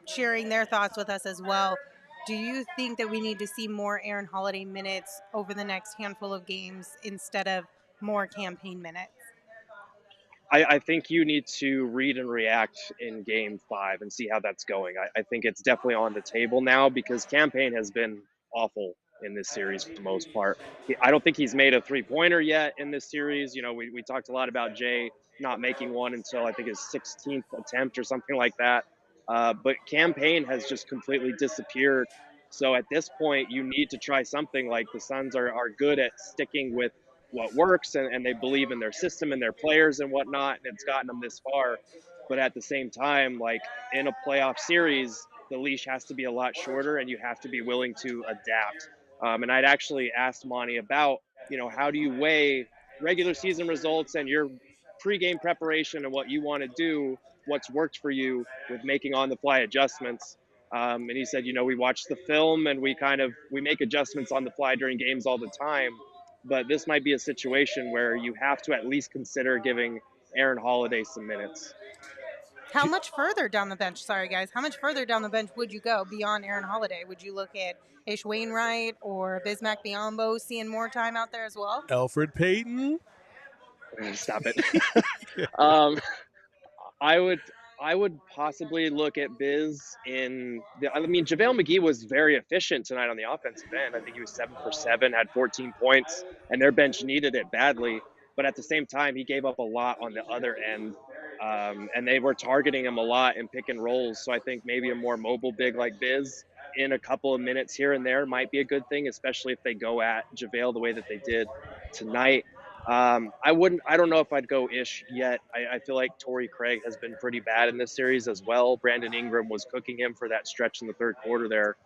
sharing their thoughts with us as well. Do you think that we need to see more Aaron Holiday minutes over the next handful of games instead of more Payne minutes? I think you need to read and react in Game 5 and see how that's going. I think it's definitely on the table now because Payne has been awful in this series for the most part. I don't think he's made a three-pointer yet in this series. We talked a lot about Jae not making one until I think his 16th attempt or something like that. But Payne has just completely disappeared. So at this point, you need to try something. Like the Suns are good at sticking with what works, and they believe in their system and their players and whatnot, and it's gotten them this far. But at the same time, like in a playoff series, the leash has to be a lot shorter, and you have to be willing to adapt. And I'd actually asked Monty about, how do you weigh regular season results and your pregame preparation and what you want to do, what's worked for you with making on-the-fly adjustments. And he said, we watch the film and we make adjustments on the fly during games all the time. But this might be a situation where you have to at least consider giving Aaron Holiday some minutes. How much further down the bench, how much further down the bench would you go beyond Aaron Holiday? Would you look at Ish Wainwright or Bismack Biyombo seeing more time out there as well? Elfrid Payton? Stop it. I would possibly look at Biz JaVale McGee was very efficient tonight on the offensive end. I think he was 7 for 7, had 14 points, and their bench needed it badly. But at the same time, he gave up a lot on the other end, and they were targeting him a lot in pick and rolls. So I think maybe a more mobile big like Biz in a couple of minutes here and there might be a good thing, especially if they go at JaVale the way that they did tonight. I don't know if I'd go Ish yet. I feel like Torrey Craig has been pretty bad in this series as well. Brandon Ingram was cooking him for that stretch in the third quarter there,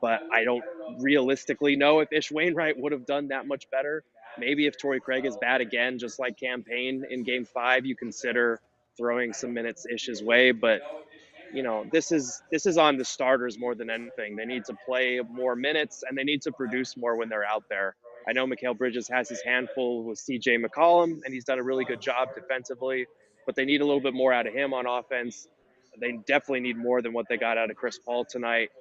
but I don't realistically know if Ish Wainwright would have done that much better. Maybe if Torrey Craig is bad again, just like Payne in Game 5, you consider throwing some minutes Ish's way. But this is on the starters more than anything. They need to play more minutes and they need to produce more when they're out there. I know Mikal Bridges has his handful with CJ McCollum, and he's done a really good job defensively, but they need a little bit more out of him on offense. They definitely need more than what they got out of Chris Paul tonight.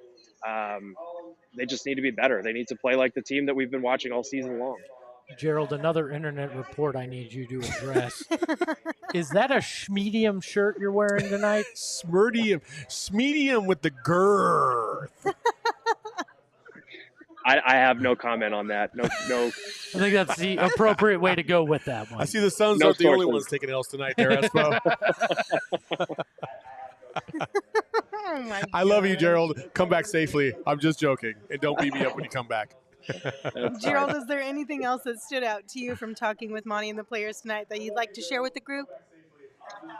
They just need to be better. They need to play like the team that we've been watching all season long. Gerald, another internet report I need you to address. Is that a schmedium shirt you're wearing tonight? Smedium with the girth. I have no comment on that. No. I think that's the appropriate way to go with that one. I see the Suns No aren't the only sources. ones taking L's tonight there, Espo. Oh my I love you, gosh. Gerald. Come back safely. I'm just joking. And don't beat me up when you come back. That's Gerald, fine. is there anything else that stood out to you from talking with Monty and the players tonight that you'd like to share with the group?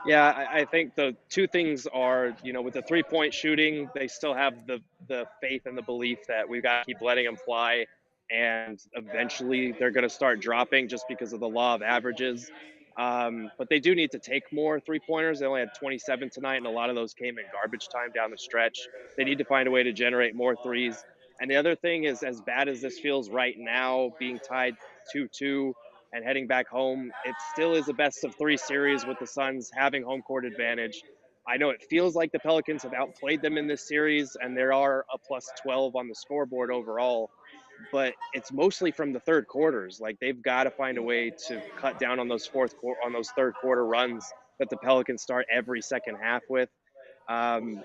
Yeah, I think the two things are, with the 3-point shooting, they still have the faith and the belief that we've got to keep letting them fly, and eventually they're going to start dropping just because of the law of averages. But they do need to take more 3-pointers. They only had 27 tonight, and a lot of those came in garbage time down the stretch. They need to find a way to generate more threes. And the other thing is, as bad as this feels right now, being tied 2-2 and heading back home, it still is a best-of-3 series with the Suns having home court advantage. I know it feels like the Pelicans have outplayed them in this series, and there are a plus 12 on the scoreboard overall, but it's mostly from the third quarters. Like, they've got to find a way to cut down on those third quarter runs that the Pelicans start every second half with. And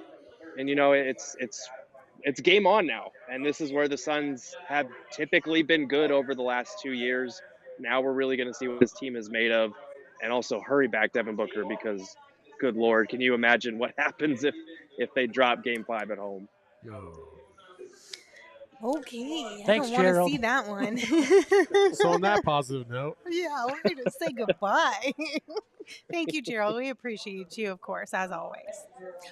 it's game on now, and this is where the Suns have typically been good over the last 2 years. Now we're really going to see what this team is made of, and also hurry back Devin Booker, because good Lord, can you imagine what happens if they drop Game 5 at home? Okay. Thanks, I don't want to Gerald. see that one. So on that positive note, Yeah, we're going to say goodbye. Thank you, Gerald. We appreciate you, of course, as always.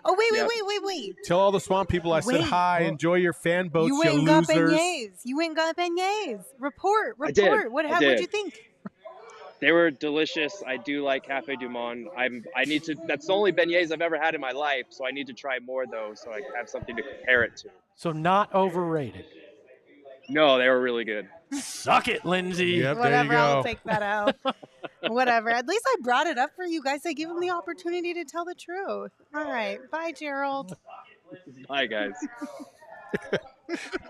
Oh, Yep. wait. tell all the swamp people I said Wait. hi. Enjoy your fan boats, You you ain't got losers. beignets. You ain't got beignets. Report. I did. What'd did. you think? They were delicious. I do like Cafe Du Monde. I need to. That's the only beignets I've ever had in my life, so I need to try more though, so I have something to compare it to. So not overrated. No, they were really good. Suck it, Lindsay. Yep, there you Whatever, I'll go. take that out. Whatever. At least I brought it up for you guys. I give them the opportunity to tell the truth. All right. Bye, Gerald. Bye, guys.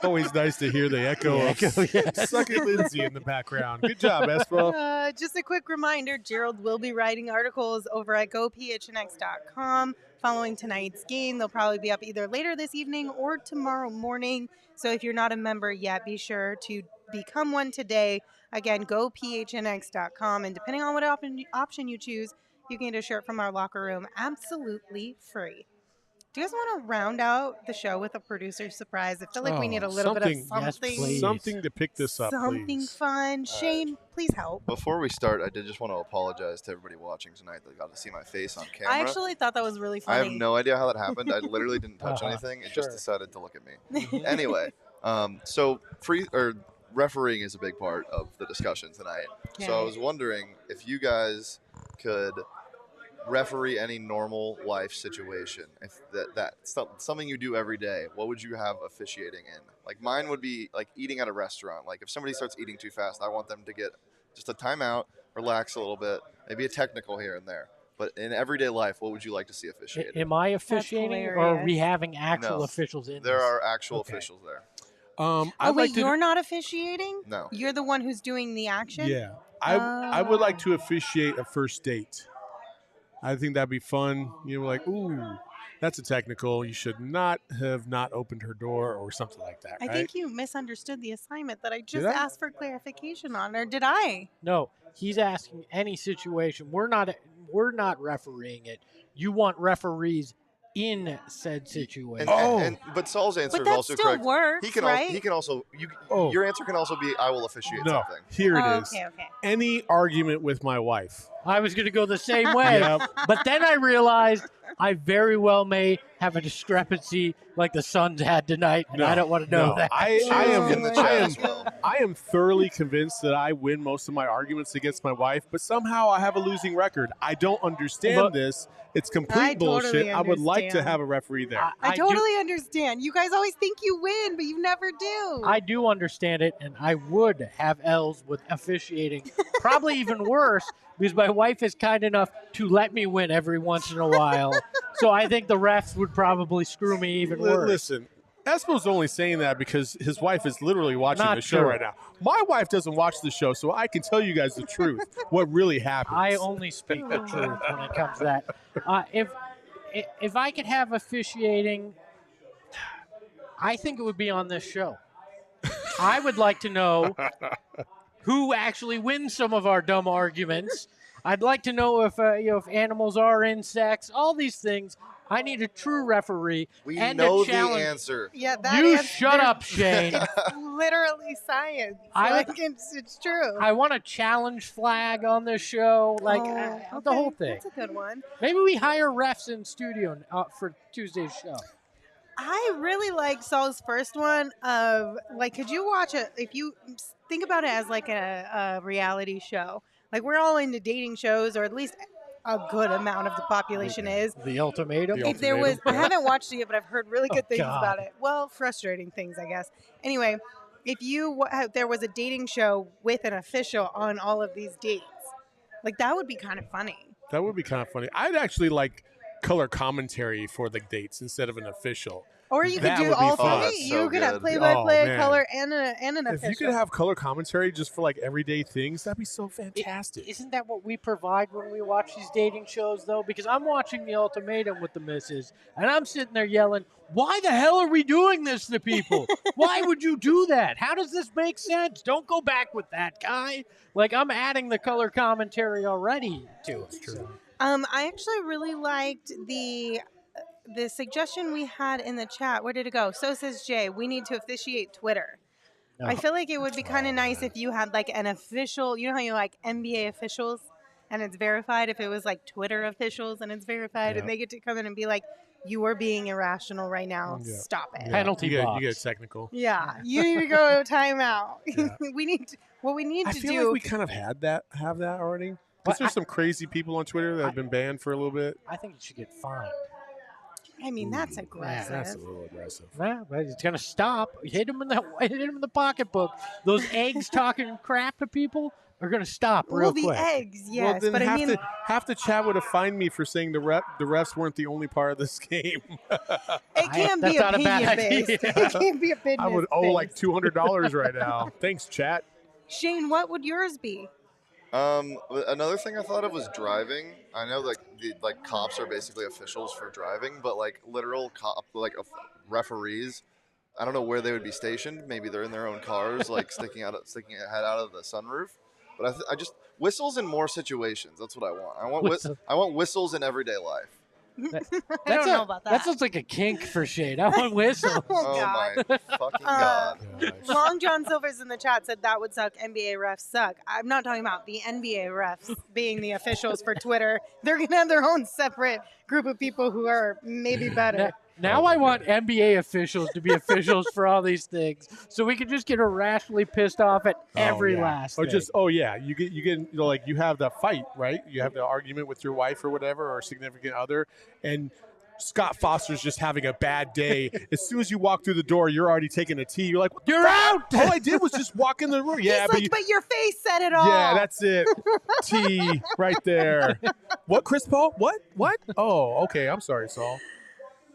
Always nice to hear the echo The of echo, yes. Suck It Lindsay in the background. Good job, Espo. Just a quick reminder, Gerald will be writing articles over at gophnx.com following tonight's game. They'll probably be up either later this evening or tomorrow morning. So if you're not a member yet, be sure to become one today. Again, gophnx.com. And depending on what option you choose, you can get a shirt from our locker room absolutely free. Do you guys want to round out the show with a producer surprise? I feel like we need a little bit of something. Yes, something. please. Something to pick this up, Something please. fun. Shane, please help. Before we start, I did just want to apologize to everybody watching tonight that got to see my face on camera. I actually thought that was really I funny. have no idea how that happened. I literally didn't touch anything. It just Sure. decided to look at me. Anyway, so refereeing is a big part of the discussion tonight. So I Yeah. was wondering if you guys could referee any normal life situation, if that's something you do every day, what would you have officiating in? Like, mine would be like eating at a restaurant. Like, if somebody starts eating too fast, I want them to get just a timeout, relax a little bit, maybe a technical here and there. But in everyday life, what would you like to see officiated? Am I officiating, or are we having actual No. officials in There this? are actual Okay. officials there. Oh, I'd wait, like to. you're not officiating? No. You're the one who's doing the action? Yeah, I would like to officiate a first date. I think that'd be fun. You know, like, ooh, that's a technical. You should not have not opened her door or something like that, I right? think you misunderstood the assignment that I just I? asked for clarification on, or did I? No, he's asking any situation. We're not refereeing it. You want referees in said situation. But Saul's answer But is that also still correct. works, He can right? he can also Oh. your answer can also be I will officiate No, something. here it Oh, is. okay. Any argument with my wife. I was going to go the same way, Yep. but then I realized I very well may have a discrepancy like the Suns had tonight, and I don't want to know that. I In the chat as well. am thoroughly convinced that I win most of my arguments against my wife, but somehow I have a losing record. I don't understand But- this. It's I complete bullshit. totally I would like to understand. have a referee there. I do- totally understand. You guys always think you win, but you never do. I do understand it, and I would have L's with officiating. Probably even worse, because my wife is kind enough to let me win every once in a while. So I think the refs would probably screw me even worse. Listen, Espo's only saying that because his wife is literally watching Not the show true. right now. My wife doesn't watch the show, so I can tell you guys the truth, what really happens. I only speak the truth when it comes to that. If I could have officiating, I think it would be on this show. I would like to know who actually wins some of our dumb arguments. I'd like to know if if animals are insects, all these things. I need a true referee We and know a the challenge. answer. Yeah, that You answer- shut up, Shane. It's literally science. It's true. I want a challenge flag on this show, like the whole thing. That's a good one. Maybe we hire refs in studio for Tuesday's show. I really like Saul's first one of like, could you watch it if you think about it as like a reality show? Like we're all into dating shows, or at least a good amount of the population is. The ultimatum. If there was, I haven't watched it yet, but I've heard really good things God. about it. Well, frustrating things, I guess. Anyway, if there was a dating show with an official on all of these dates, like that would be kind of funny. That would be kind of funny. I'd actually like color commentary for the dates instead of an official. Or you could That do would be all fun. three. That's so You could have good. play-by-play, Oh, man. color, and an official. If you could have color commentary just for like everyday things, that'd be so fantastic. Isn't that what we provide when we watch these dating shows, though? Because I'm watching The Ultimatum with the missus, and I'm sitting there yelling, why the hell are we doing this to people? Why would you do that? How does this make sense? Don't go back with that guy. Like, I'm adding the color commentary already to it. True. I actually really liked the suggestion we had in the chat. Where did it go? So says Jay, we need to officiate Twitter. No. I feel like it would be kind of nice if you had like an official, you know how you like NBA officials and it's verified, if it was like Twitter officials and it's verified and they get to come in and be like, you are being irrational right now. Yeah. Stop it. Yeah. Penalty you box. get technical. Yeah, you need to go to timeout. Yeah. What we need I to feel do. like we kind of have that already. Because there's some crazy people on Twitter that have been banned for a little bit. I think it should get fined. I mean, that's aggressive. That's a little aggressive. Yeah, but it's gonna stop. Hit him in the pocketbook. Those eggs talking crap to people are gonna stop real Well, the quick. eggs, Well, yes, then but I mean, half the chat would have fined me for saying the refs weren't the only part of this game. it can't be that's not a opinion bad based. idea. It can't be opinion. I would owe like $200 right now. Thanks, chat. Shane, what would yours be? Another thing I thought of was driving. I know like cops are basically officials for driving, but like literal referees. I don't know where they would be stationed. Maybe they're in their own cars, like sticking a head out of the sunroof. But I just whistles in more situations. That's what I want. I want whistles in everyday life. I don't know about that. That sounds like a kink for Shade. I want whistle. Oh, Oh my fucking god! Long John Silvers in the chat said that would suck. NBA refs suck. I'm not talking about the NBA refs being the officials for Twitter. They're going to have their own separate group of people who are maybe better. Now I want NBA officials to be officials for all these things, so we can just get irrationally pissed off at every last Or thing. just you get like you have the fight, right? You have the argument with your wife or whatever or significant other, and Scott Foster's just having a bad day. As soon as you walk through the door, you're already taking a tea. You're like, You're out. All I did was just walk in the room. Yeah, He's but your face said it all. yeah, that's it. Tea right there. What, Chris Paul? What? Oh, okay. I'm sorry, Saul.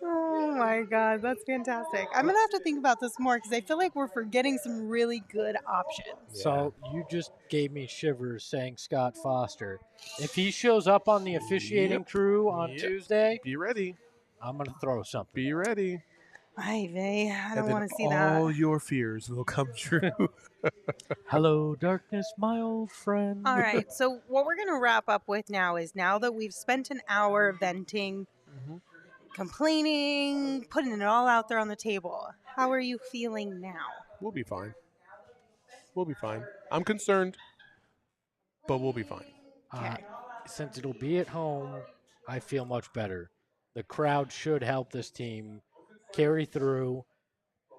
Oh my God, that's fantastic. I'm going to have to think about this more because I feel like we're forgetting some really good options. So you just gave me shivers saying Scott Foster. If he shows up on the officiating crew on Tuesday, Be ready. I'm going to throw something. Be ready. Ay vey, I don't And want then to see that. all your fears will come true. Hello, darkness, my old friend. All right, so what we're going to wrap up with now is now that we've spent an hour venting, complaining, putting it all out there on the table, how are you feeling now? We'll be fine. We'll be fine. I'm concerned, but we'll be fine. Okay. Since it'll be at home, I feel much better. The crowd should help this team carry through.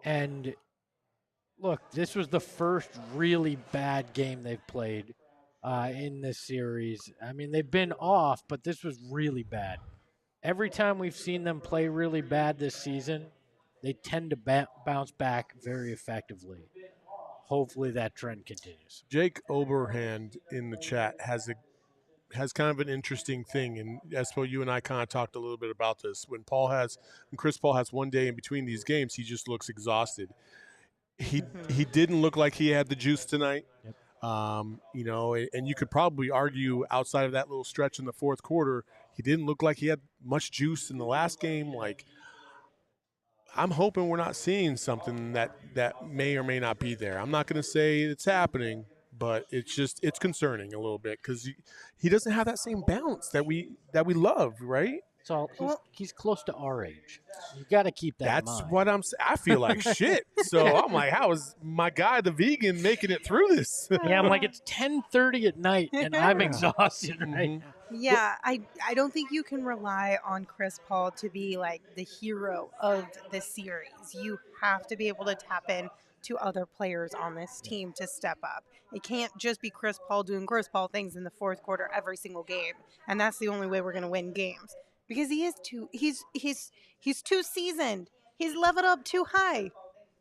And look, this was the first really bad game they've played in this series. I mean, they've been off, but this was really bad. Every time we've seen them play really bad this season, they tend to bounce back very effectively. Hopefully that trend continues. Jake Oberhand in the chat has kind of an interesting thing, and Espo, you and I kind of talked a little bit about this. When Chris Paul has one day in between these games, he just looks exhausted. He didn't look like he had the juice tonight. Yep. And you could probably argue outside of that little stretch in the fourth quarter, he didn't look like he had much juice in the last game. Like, I'm hoping we're not seeing something that may or may not be there. I'm not going to say it's happening, but it's concerning a little bit because he doesn't have that same bounce that we love, right? So he's close to our age. You got to keep that in That's mind. what I feel like shit. So I'm like, how is my guy, the vegan, making it through this? Yeah, I'm like, it's 10:30 at night, and I'm exhausted right now. Yeah, I don't think you can rely on Chris Paul to be like the hero of the series. You have to be able to tap in to other players on this team to step up. It can't just be Chris Paul doing Chris Paul things in the fourth quarter every single game, and that's the only way we're going to win games. Because he's too seasoned. He's leveled up too high.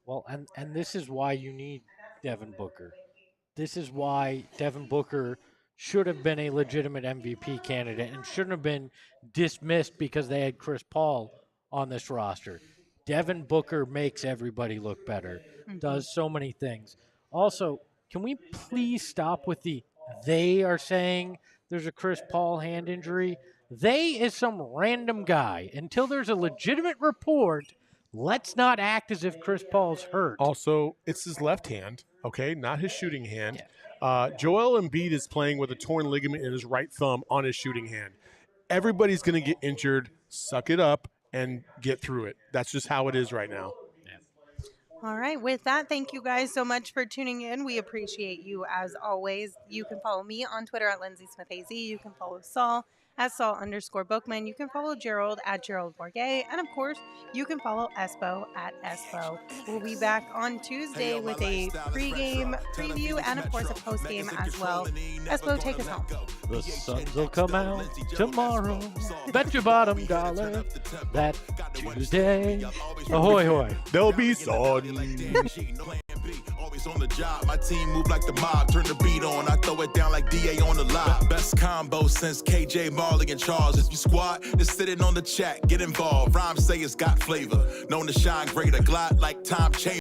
Well, and this is why you need Devin Booker. This is why Devin Booker should have been a legitimate MVP candidate and shouldn't have been dismissed because they had Chris Paul on this roster. Devin Booker makes everybody look better, does so many things. Also, can we please stop with they are saying there's a Chris Paul hand injury? They is some random guy. Until there's a legitimate report, let's not act as if Chris Paul's hurt. Also, it's his left hand, okay, not his shooting hand. Joel Embiid is playing with a torn ligament in his right thumb on his shooting hand. Everybody's going to get injured. Suck it up and get through it. That's just how it is right now. All right. With that, thank you guys so much for tuning in. We appreciate you as always. You can follow me on Twitter at Lindsey Smith AZ. You can follow Saul at Saul_Bookman. You can follow Gerald at Gerald Bourguet. And of course, you can follow Espo at Espo. We'll be back on Tuesday with a pregame preview and of course a postgame as well. Espo, take us home. The suns will come out tomorrow. Bet your bottom dollar that Tuesday. Ahoy, hoy. There'll be sun. Always on the job, my team move like the mob. Turn the beat on, I throw it down like DA on the lot. Best combo since KJ, Marley, and Charles. If you squad, just sitting on the chat, get involved. Rhymes say it's got flavor, known to shine greater. Glide like time change.